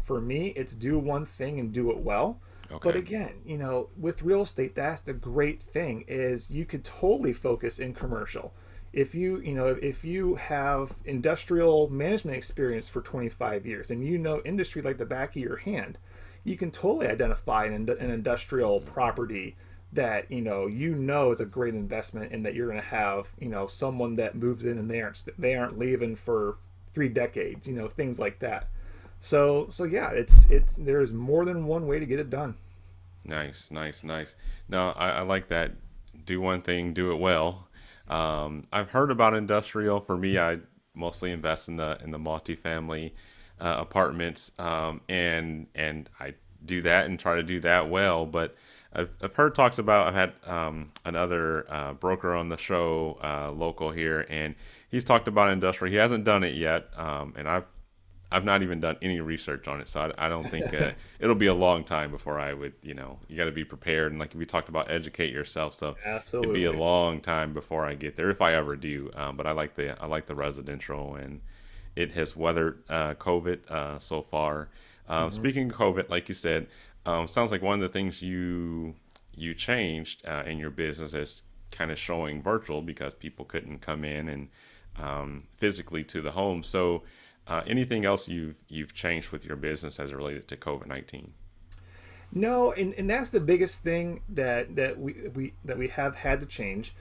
for me, it's do one thing and do it well. But Okay. again, with real estate, that's the great thing is you could totally focus in commercial. If you have industrial management experience for 25 years and industry like the back of your hand, you can totally identify an industrial property that is a great investment, and that you're going to have someone that moves in and they aren't leaving for 3 decades, things like that. So yeah, it's there's more than one way to get it done. Nice. Nice. Nice. No, I like that. Do one thing, do it well. I've heard about industrial. For me, I mostly invest in the multifamily apartments, and I do that and try to do that well. But I've heard talks about. I've had another broker on the show, local here, and he's talked about industrial. He hasn't done it yet, and I've not even done any research on it, so I don't think it'll be a long time before I would. You got to be prepared, and like we talked about, educate yourself. So it'd be a Absolutely. long time before I get there, if I ever do. But I like the residential, and it has weathered COVID so far. Hmm. Speaking of COVID, like you said, sounds like one of the things you changed in your business is kind of showing virtual because people couldn't come in and physically to the home. So, anything else you've changed with your business as it related to COVID-19? No, and that's the biggest thing that we have had to change.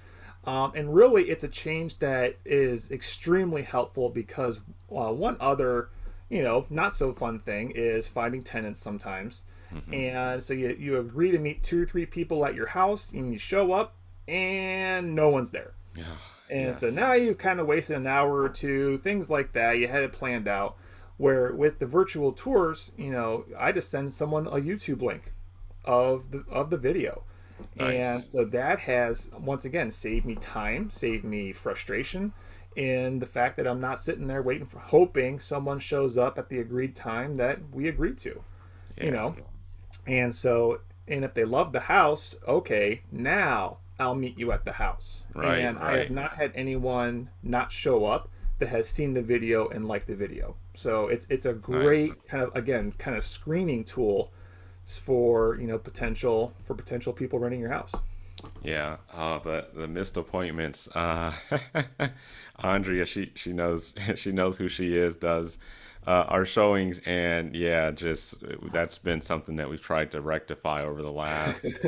And really, it's a change that is extremely helpful because one other, not so fun thing is finding tenants sometimes. Hmm. And so you agree to meet two or three people at your house, and you show up, and no one's there. Yeah. And so Yes. now you've kind of wasted an hour or two, things like that. You had it planned out. Where with the virtual tours, I just send someone a YouTube link of the video. And Nice. so that has once again saved me time, saved me frustration, in the fact that I'm not sitting there waiting for hoping someone shows up at the agreed time that we agreed to, you Yeah. know. And so, and if they love the house, okay, now I'll meet you at the house. Right. And I have Right. not had anyone not show up that has seen the video and liked the video. So it's a Nice. great kind of, again, kind of screening tool for potential people renting your house. Yeah. Oh, the missed appointments. Andrea, she knows she knows who she is. Does our showings, and yeah, just that's been something that we've tried to rectify over the last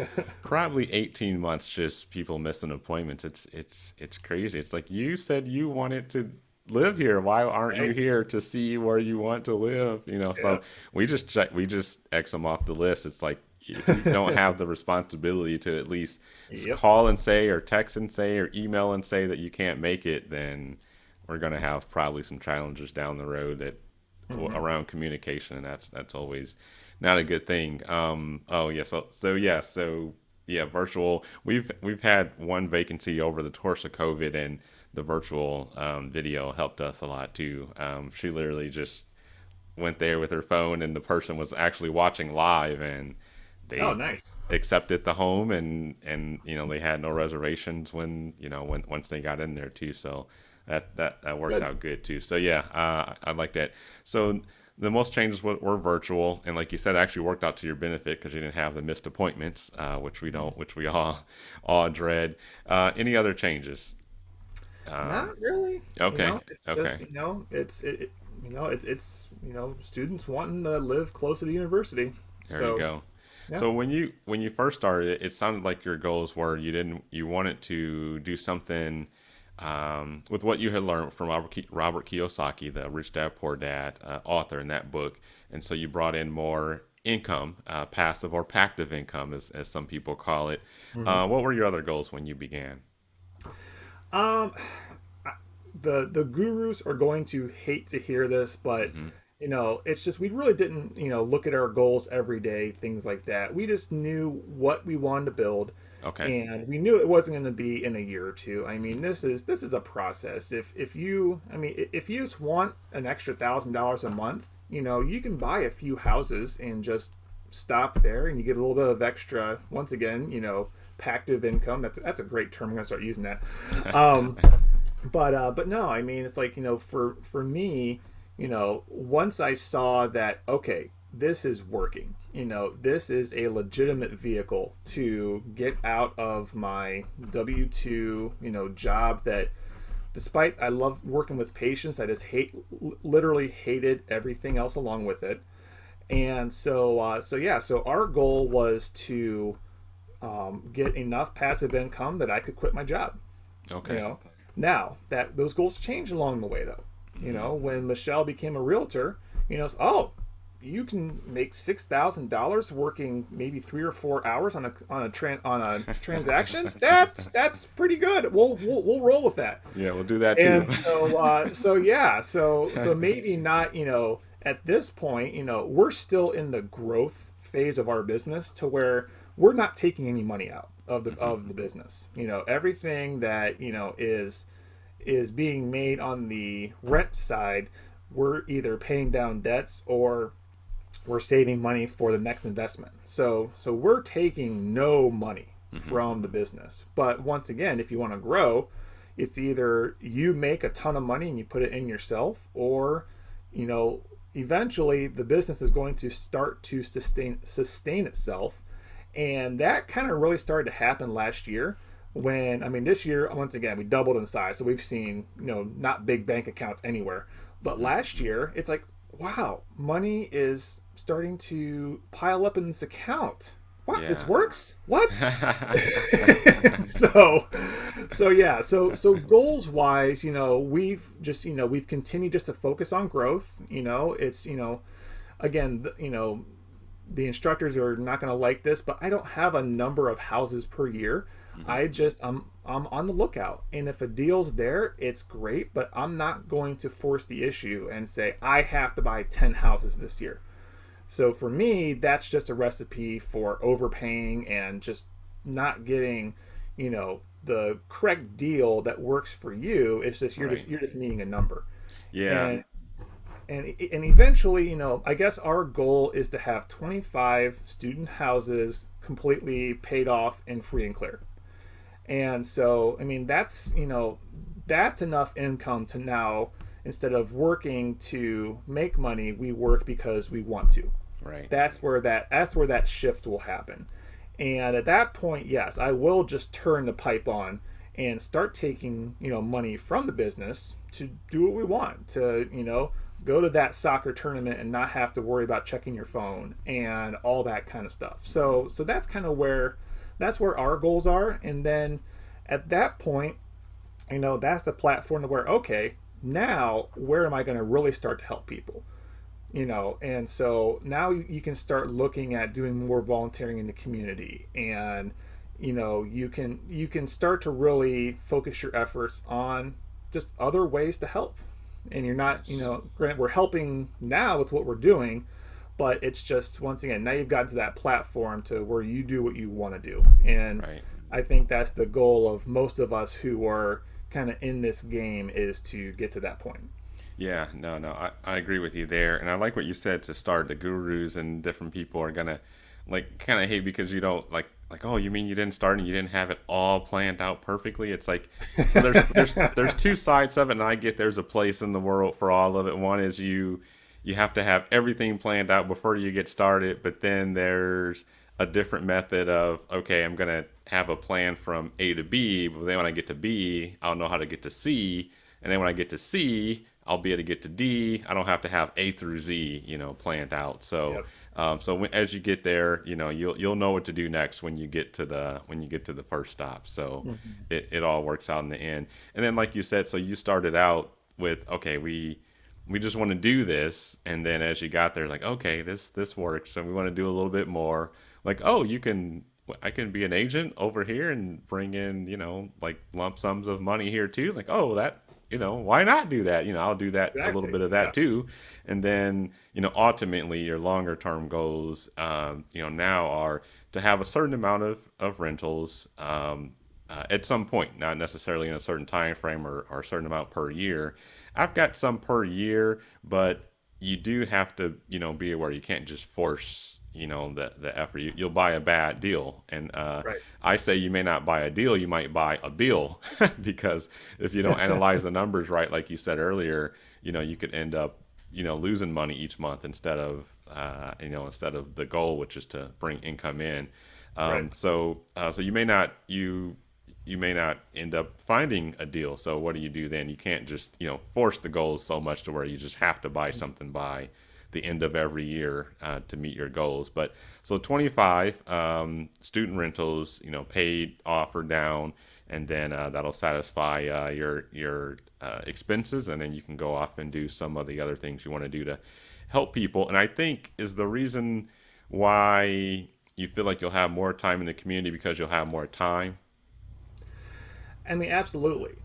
probably 18 months. Just people missing appointments. It's crazy. It's like you said you wanted to live here. Why aren't you Right? here to see where you want to live? So Yep. we just X them off the list. It's like if you don't have the responsibility to at least Yep. call and say, or text and say, or email and say that you can't make it, then we're going to have probably some challenges down the road that Hmm. around communication, and that's always not a good thing. Oh yeah, so yeah, virtual. We've had one vacancy over the course of COVID, and the virtual video helped us a lot too. She literally just went there with her phone, and the person was actually watching live, and Oh, they nice. accepted the home, and they had no reservations when once they got in there too. So that worked Good. out good too. So yeah, I like that. So the most changes were virtual, and like you said, it actually worked out to your benefit because you didn't have the missed appointments, which we don't, which we all dread. Any other changes? Um, Not really. okay, It's okay, just, it's students wanting to live close to the university. there you So, go. yeah. So when you first started, it sounded like your goals were you wanted to do something with what you had learned from Robert Kiyosaki, the Rich Dad Poor Dad author in that book, and so you brought in more income, passive or passive income, as some people call it. Hmm. What were your other goals when you began? Um, the gurus are going to hate to hear this, but Hmm. it's just we really didn't look at our goals every day, things like that. We just knew what we wanted to build, Okay. and we knew it wasn't going to be in a year or two. I mean, this is a process. If you just want an extra $1,000 a month, you can buy a few houses and just stop there, and you get a little bit of extra. Once again, passive income. That's a great term. I'm going to start using that. Um, but no, I mean, it's like, for me, once I saw that, okay, this is working, this is a legitimate vehicle to get out of my W-2, job that, despite I love working with patients, I just literally hated everything else along with it. And so our goal was to get enough passive income that I could quit my job. you Okay. know Now that those goals changed along the way, though, Hmm. when Michelle became a realtor, oh, you can make $6,000 working maybe 3 or 4 hours on a transaction. That's pretty good. We'll roll with that. Yeah, we'll do that too. And so maybe not, at this point, we're still in the growth phase of our business, to where we're not taking any money out of the Hmm. of the business. Everything that, is being made on the rent side, we're either paying down debts or we're saving money for the next investment. So we're taking no money Hmm. from the business. But once again, if you want to grow, it's either you make a ton of money and you put it in yourself, or you know eventually the business is going to start to sustain itself. And that kind of really started to happen last year, when, I mean, this year, once again, we doubled in size. So we've seen, not big bank accounts anywhere. But Hmm. last year, it's like, wow, money is starting to pile up in this account. What? This Yeah. works? What? so so goals wise, we've continued just to focus on growth. It's, again, the instructors are not going to like this, but I don't have a number of houses per year. I'm on the lookout, and if a deal's there, it's great, but I'm not going to force the issue and say I have to buy 10 houses this year. So for me, that's just a recipe for overpaying and just not getting, the correct deal that works for you. It's just you're just meeting a number. Yeah. And and eventually, I guess our goal is to have 25 student houses completely paid off and free and clear. And so, I mean, that's enough income to now, instead of working to make money, we work because we want to. Right. That's where that shift will happen. And at that point, yes, I will just turn the pipe on and start taking, money from the business to do what we want, to, go to that soccer tournament and not have to worry about checking your phone and all that kind of stuff. So that's kind of where our goals are. And then at that point, that's the platform to where, okay, now where am I going to really start to help people? And so now you can start looking at doing more volunteering in the community, and you can start to really focus your efforts on just other ways to help. And you're not, granted, we're helping now with what we're doing, but it's just, once again, now you've gotten to that platform to where you do what you want to do. And Right. I think that's the goal of most of us who are kind of in this game, is to get to that point. Yeah, no, I agree with you there. And I like what you said to start. The gurus and different people are gonna like kind of hate because you don't like, oh, you mean you didn't start and you didn't have it all planned out perfectly? It's like, so there's two sides of it, and I get there's a place in the world for all of it. One is you have to have everything planned out before you get started, but then there's a different method of, okay, I'm gonna have a plan from A to B, but then when I get to B, I'll know how to get to C, and then when I get to C, I'll be able to get to D. I don't have to have A through Z, planned out. So, Yep. as you get there, you'll know what to do next when you get to the first stop. So, it all works out in the end. And then, like you said, so you started out with, okay, we just want to do this, and then as you got there, like, okay, this works, and we want to do a little bit more. Like, oh, I can be an agent over here and bring in, like lump sums of money here too. Like, oh, that, why not do that? I'll do that, a little Exactly. bit of Yeah. that too. And then, ultimately your longer term goals, now are to have a certain amount of rentals, at some point, not necessarily in a certain time frame or a certain amount per year. I've got some per year, but you do have to, be aware you can't just force, the effort. You'll buy a bad deal. And Right. I say you may not buy a deal, you might buy a bill because if you don't analyze the numbers right, like you said earlier, you could end up, losing money each month instead of the goal, which is to bring income in. Right. So you may not end up finding a deal. So what do you do then? You can't just, force the goals so much to where you just have to buy something by the end of every year to meet your goals. But so 25 student rentals, paid off or down, and then that'll satisfy your expenses, and then you can go off and do some of the other things you want to do to help people. And I think is the reason why you feel like you'll have more time in the community because you'll have more time. I mean, absolutely.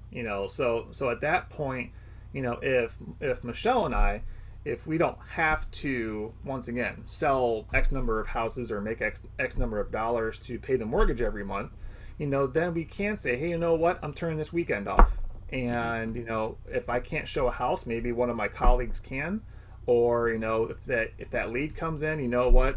So at that point, if Michelle and I, if we don't have to, once again, sell X number of houses or make X number of dollars to pay the mortgage every month, then we can say, hey, you know what, I'm turning this weekend off. And if I can't show a house, maybe one of my colleagues can. Or if that lead comes in, what,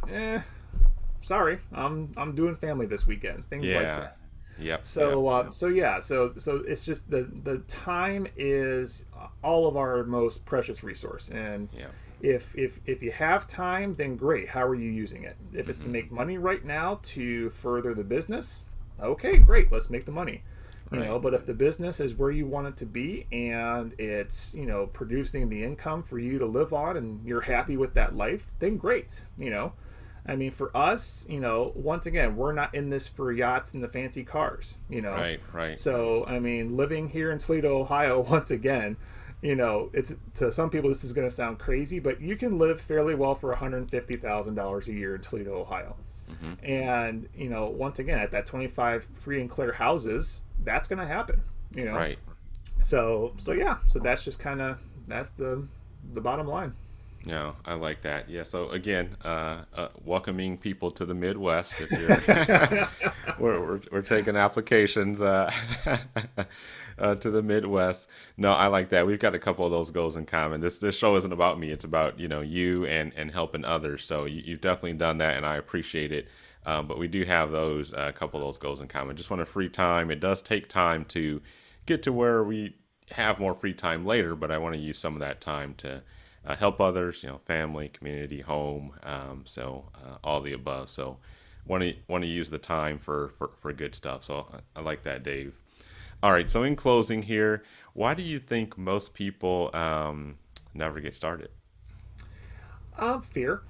sorry, I'm doing family this weekend, things like Yeah. that. Yep. So Yep. so it's just the time is all of our most precious resource. And Yep. if you have time, then great. How are you using it? If it's to make money right now to further the business, okay, great, let's make the money. Right. But if the business is where you want it to be, and it's producing the income for you to live on, and you're happy with that life, then great. I mean, for us, once again, we're not in this for yachts and the fancy cars. Right. Right. So, I mean, living here in Toledo, Ohio, once again, it's, to some people this is going to sound crazy, but you can live fairly well for $150,000 a year in Toledo, Ohio. And, once again, at that 25 free and clear houses, that's going to happen, Right. So yeah, so that's just kind of, that's the bottom line. Yeah, I like that. Yeah. So again, welcoming people to the Midwest. If you're, we're taking applications to the Midwest. No, I like that. We've got a couple of those goals in common. This show isn't about me. It's about you and helping others. So you've definitely done that, and I appreciate it. But we do have those a couple of those goals in common. Just want a free time. It does take time to get to where we have more free time later, but I want to use some of that time to help others, family, community, home, all the above. So want to use the time for good stuff. So I like that, Dave. All right. So in closing here, why do you think most people never get started? Fear.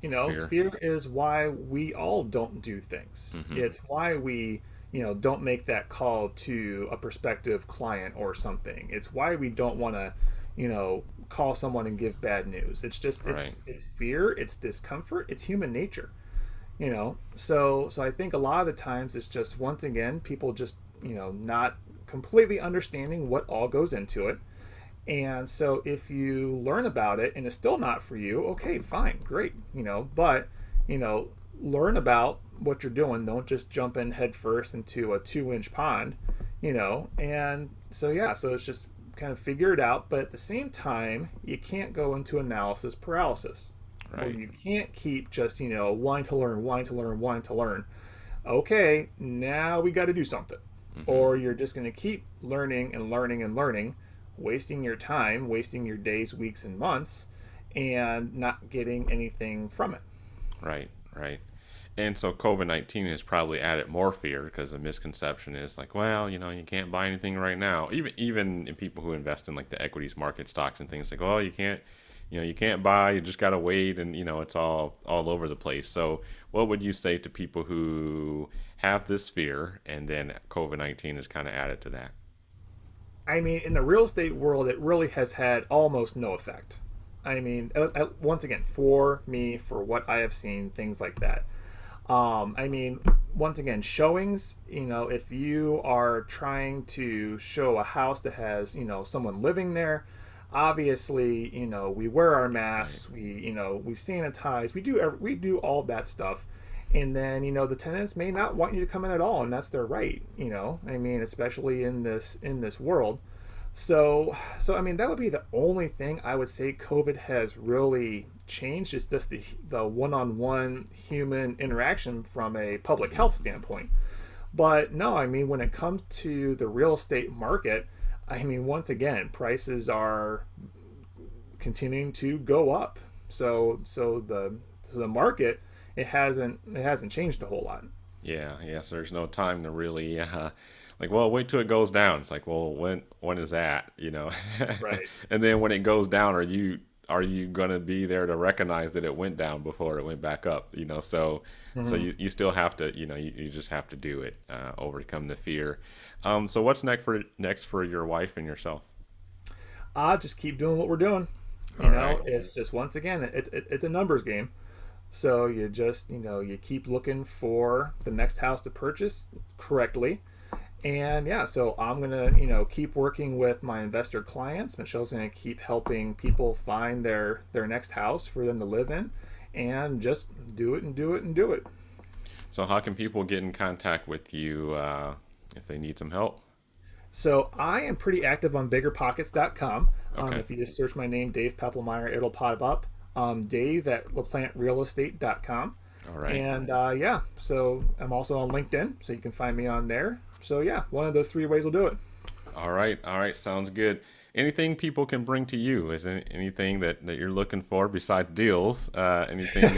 Fear. Fear is why we all don't do things. It's why we, don't make that call to a prospective client or something. It's why we don't want to, call someone and give bad news. It's just Right. it's fear, it's discomfort, it's human nature. So I think a lot of the times it's just, once again, people just, not completely understanding what all goes into it. And so if you learn about it and it's still not for you, okay, fine, great, but you know, learn about what you're doing. Don't just jump in head first into a 2-inch pond, and so yeah, so it's just kind of figure it out, but at the same time, you can't go into analysis paralysis. Where Right. you can't keep just, wanting to learn, wanting to learn, wanting to learn. Okay, now we got to do something. Or you're just going to keep learning and learning and learning, wasting your time, wasting your days, weeks, and months, and not getting anything from it. Right. Right. And so COVID-19 has probably added more fear because the misconception is like, well, you can't buy anything right now. Even in people who invest in like the equities market, stocks and things like, oh, you can't buy, you just got to wait, and it's all over the place. So what would you say to people who have this fear and then COVID-19 has kind of added to that? I mean, in the real estate world, it really has had almost no effect. I mean, once again, for me, for what I have seen, things like that. I mean, once again, showings, if you are trying to show a house that has, someone living there, obviously, we wear our Right. masks, we sanitize, we do all that stuff. And then, the tenants may not want you to come in at all, and that's their right, I mean, especially in this world. So I mean, that would be the only thing I would say COVID has really changed, is just the one-on-one human interaction from a public health standpoint. But no, I mean, when it comes to the real estate market, I mean, once again, prices are continuing to go up. So the market, it hasn't changed a whole lot. Yeah, yeah. So there's no time to really like, well, wait till it goes down. It's like, well, when is that? Right. And then when it goes down, are you gonna be there to recognize that it went down before it went back up? So Mm-hmm. you still have to, you just have to do it, overcome the fear. So what's next for your wife and yourself? Just keep doing what we're doing. All right. It's just, once again, it's a numbers game. So you just, you keep looking for the next house to purchase correctly. And yeah, so I'm gonna, keep working with my investor clients. Michelle's gonna keep helping people find their next house for them to live in, and just do it and do it and do it. So how can people get in contact with you if they need some help? So I am pretty active on biggerpockets.com. Okay. If you just search my name, Dave Poeppelmeier, it'll pop up. Dave at laplanterealestate.com. All right. And yeah, so I'm also on LinkedIn, so you can find me on there. So yeah, one of those three ways will do it. All right. All right. Sounds good. Anything people can bring to you? Is there anything that you're looking for besides deals? Anything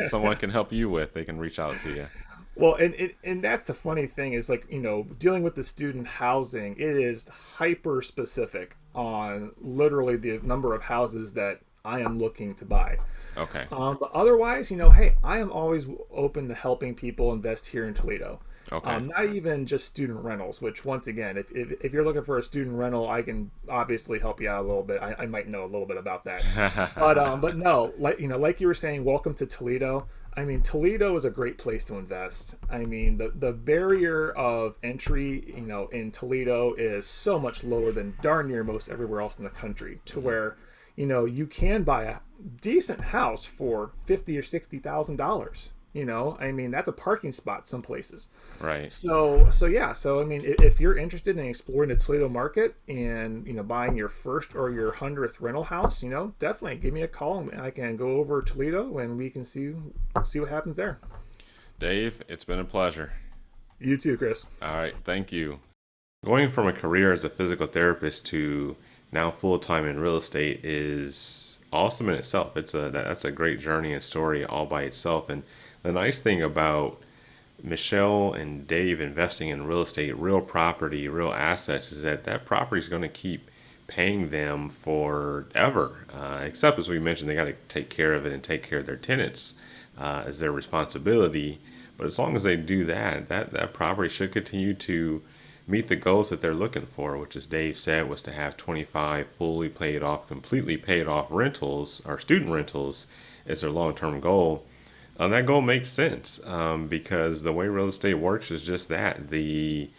someone can help you with? They can reach out to you. Well, and that's the funny thing, is like, dealing with the student housing, it is hyper specific on literally the number of houses that I am looking to buy. Okay. But otherwise, hey, I am always open to helping people invest here in Toledo. Okay. Not even just student rentals, which, once again, if you're looking for a student rental, I can obviously help you out a little bit. I might know a little bit about that. But no, like you were saying, welcome to Toledo. I mean, Toledo is a great place to invest. I mean, the barrier of entry, in Toledo is so much lower than darn near most everywhere else in the country, to where, you can buy a decent house for $50 or $60,000. I mean, that's a parking spot some places. Right. So yeah. So I mean, if you're interested in exploring the Toledo market and buying your first or your 100th rental house, definitely give me a call and I can go over Toledo and we can see what happens there. Dave, it's been a pleasure. You too, Chris. All right, thank you. Going from a career as a physical therapist to now full time in real estate is awesome in itself. That's a great journey and story all by itself. And the nice thing about Michelle and Dave investing in real estate, real property, real assets, is that property is going to keep paying them forever. Except, as we mentioned, they got to take care of it and take care of their tenants as their responsibility. But as long as they do that property should continue to meet the goals that they're looking for, which, as Dave said, was to have 25 fully paid off, completely paid off rentals or student rentals as their long-term goal. That goal makes sense because the way real estate works is just that. The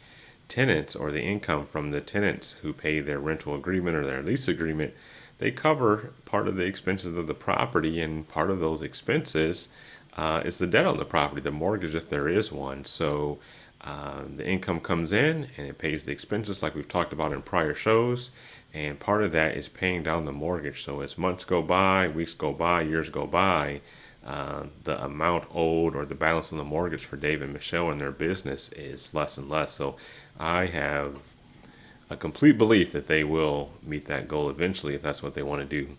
tenants, or the income from the tenants who pay their rental agreement or their lease agreement, they cover part of the expenses of the property, and part of those expenses is the debt on the property, the mortgage if there is one. So the income comes in and it pays the expenses like we've talked about in prior shows, and part of that is paying down the mortgage. So as months go by, weeks go by, years go by, the amount owed or the balance on the mortgage for Dave and Michelle and their business is less and less. So I have a complete belief that they will meet that goal eventually if that's what they want to do.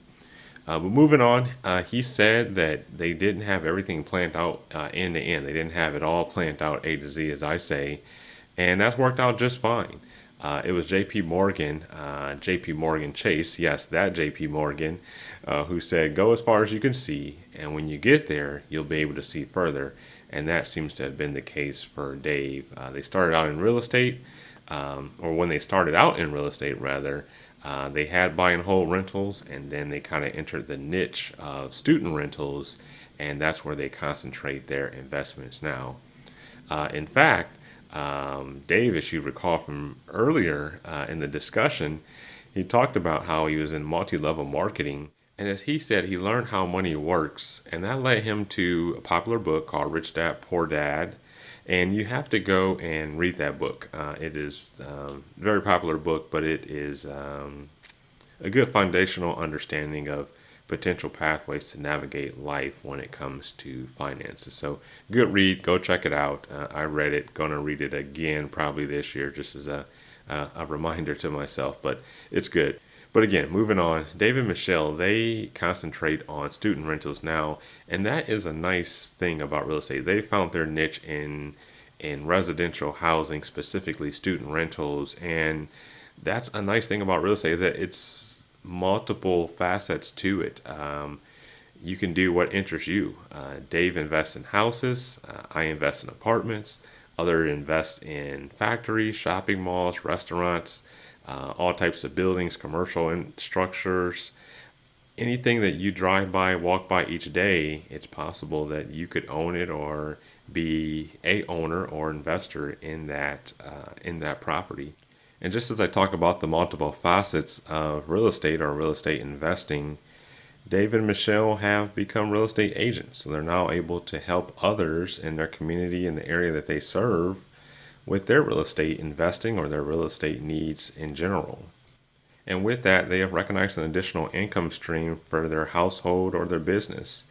But moving on, he said that they didn't have everything planned out end to end. They didn't have it all planned out A to Z, as I say, and that's worked out just fine. It was JP Morgan Chase, yes, that JP Morgan, who said, go as far as you can see, and when you get there, you'll be able to see further. And that seems to have been the case for Dave. They started out in real estate, or when they started out in real estate, rather, they had buy and hold rentals, and then they kind of entered the niche of student rentals, and that's where they concentrate their investments now. In fact, Dave, as you recall from earlier in the discussion, he talked about how he was in multi-level marketing. And as he said, he learned how money works. And that led him to a popular book called Rich Dad, Poor Dad. And you have to go and read that book. It is a very popular book, but it is a good foundational understanding of potential pathways to navigate life when it comes to finances. So good read, go check it out. I read it, gonna read it again probably this year just as a reminder to myself, but it's good. But again, moving on, Dave and Michelle, they concentrate on student rentals now, and that is a nice thing about real estate. They found their niche in residential housing, specifically student rentals, and that's a nice thing about real estate, that it's multiple facets to it. You can do what interests you. Dave invests in houses. I invest in apartments. Others invest in factories, shopping malls, restaurants, all types of buildings, commercial structures. Anything that you drive by, walk by each day, it's possible that you could own it or be a owner or investor in that property. And just as I talk about the multiple facets of real estate or real estate investing, Dave and Michelle have become real estate agents. So they're now able to help others in their community, in the area that they serve, with their real estate investing or their real estate needs in general. And with that, they have recognized an additional income stream for their household or their business.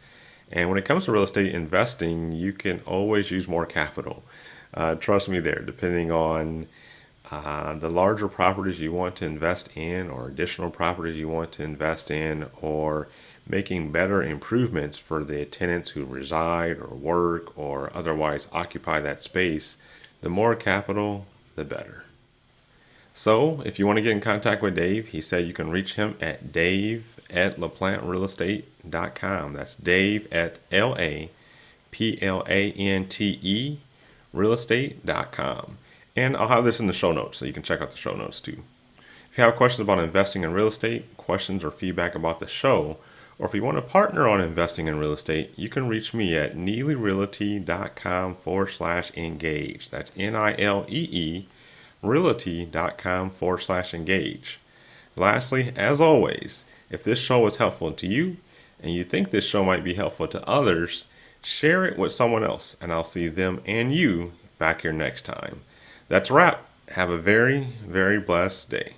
And when it comes to real estate investing, you can always use more capital. Trust me there, depending on the larger properties you want to invest in, or additional properties you want to invest in, or making better improvements for the tenants who reside or work or otherwise occupy that space, the more capital, the better. So if you want to get in contact with Dave, he said you can reach him at dave@laplanterealestate.com. That's Dave at LAPLANTE realestate.com. And I'll have this in the show notes, so you can check out the show notes too. If you have questions about investing in real estate, questions or feedback about the show, Or if you want to partner on investing in real estate, you can reach me at neelyrealty.com/engage. That's NILEE realty.com/engage. Lastly, as always, if this show was helpful to you and you think this show might be helpful to others, share it with someone else, and I'll see them and you back here next time. That's a wrap. Have a very, very blessed day.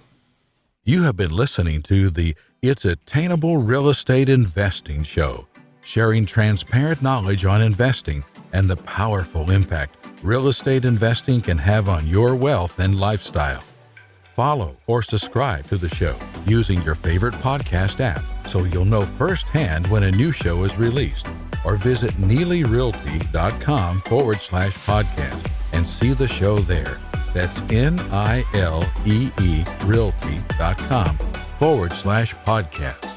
You have been listening to the It's Attainable Real Estate Investing Show, sharing transparent knowledge on investing and the powerful impact real estate investing can have on your wealth and lifestyle. Follow or subscribe to the show using your favorite podcast app so you'll know firsthand when a new show is released, or visit neelyrealty.com/podcast and see the show there. That's NILEE realty.com/podcast.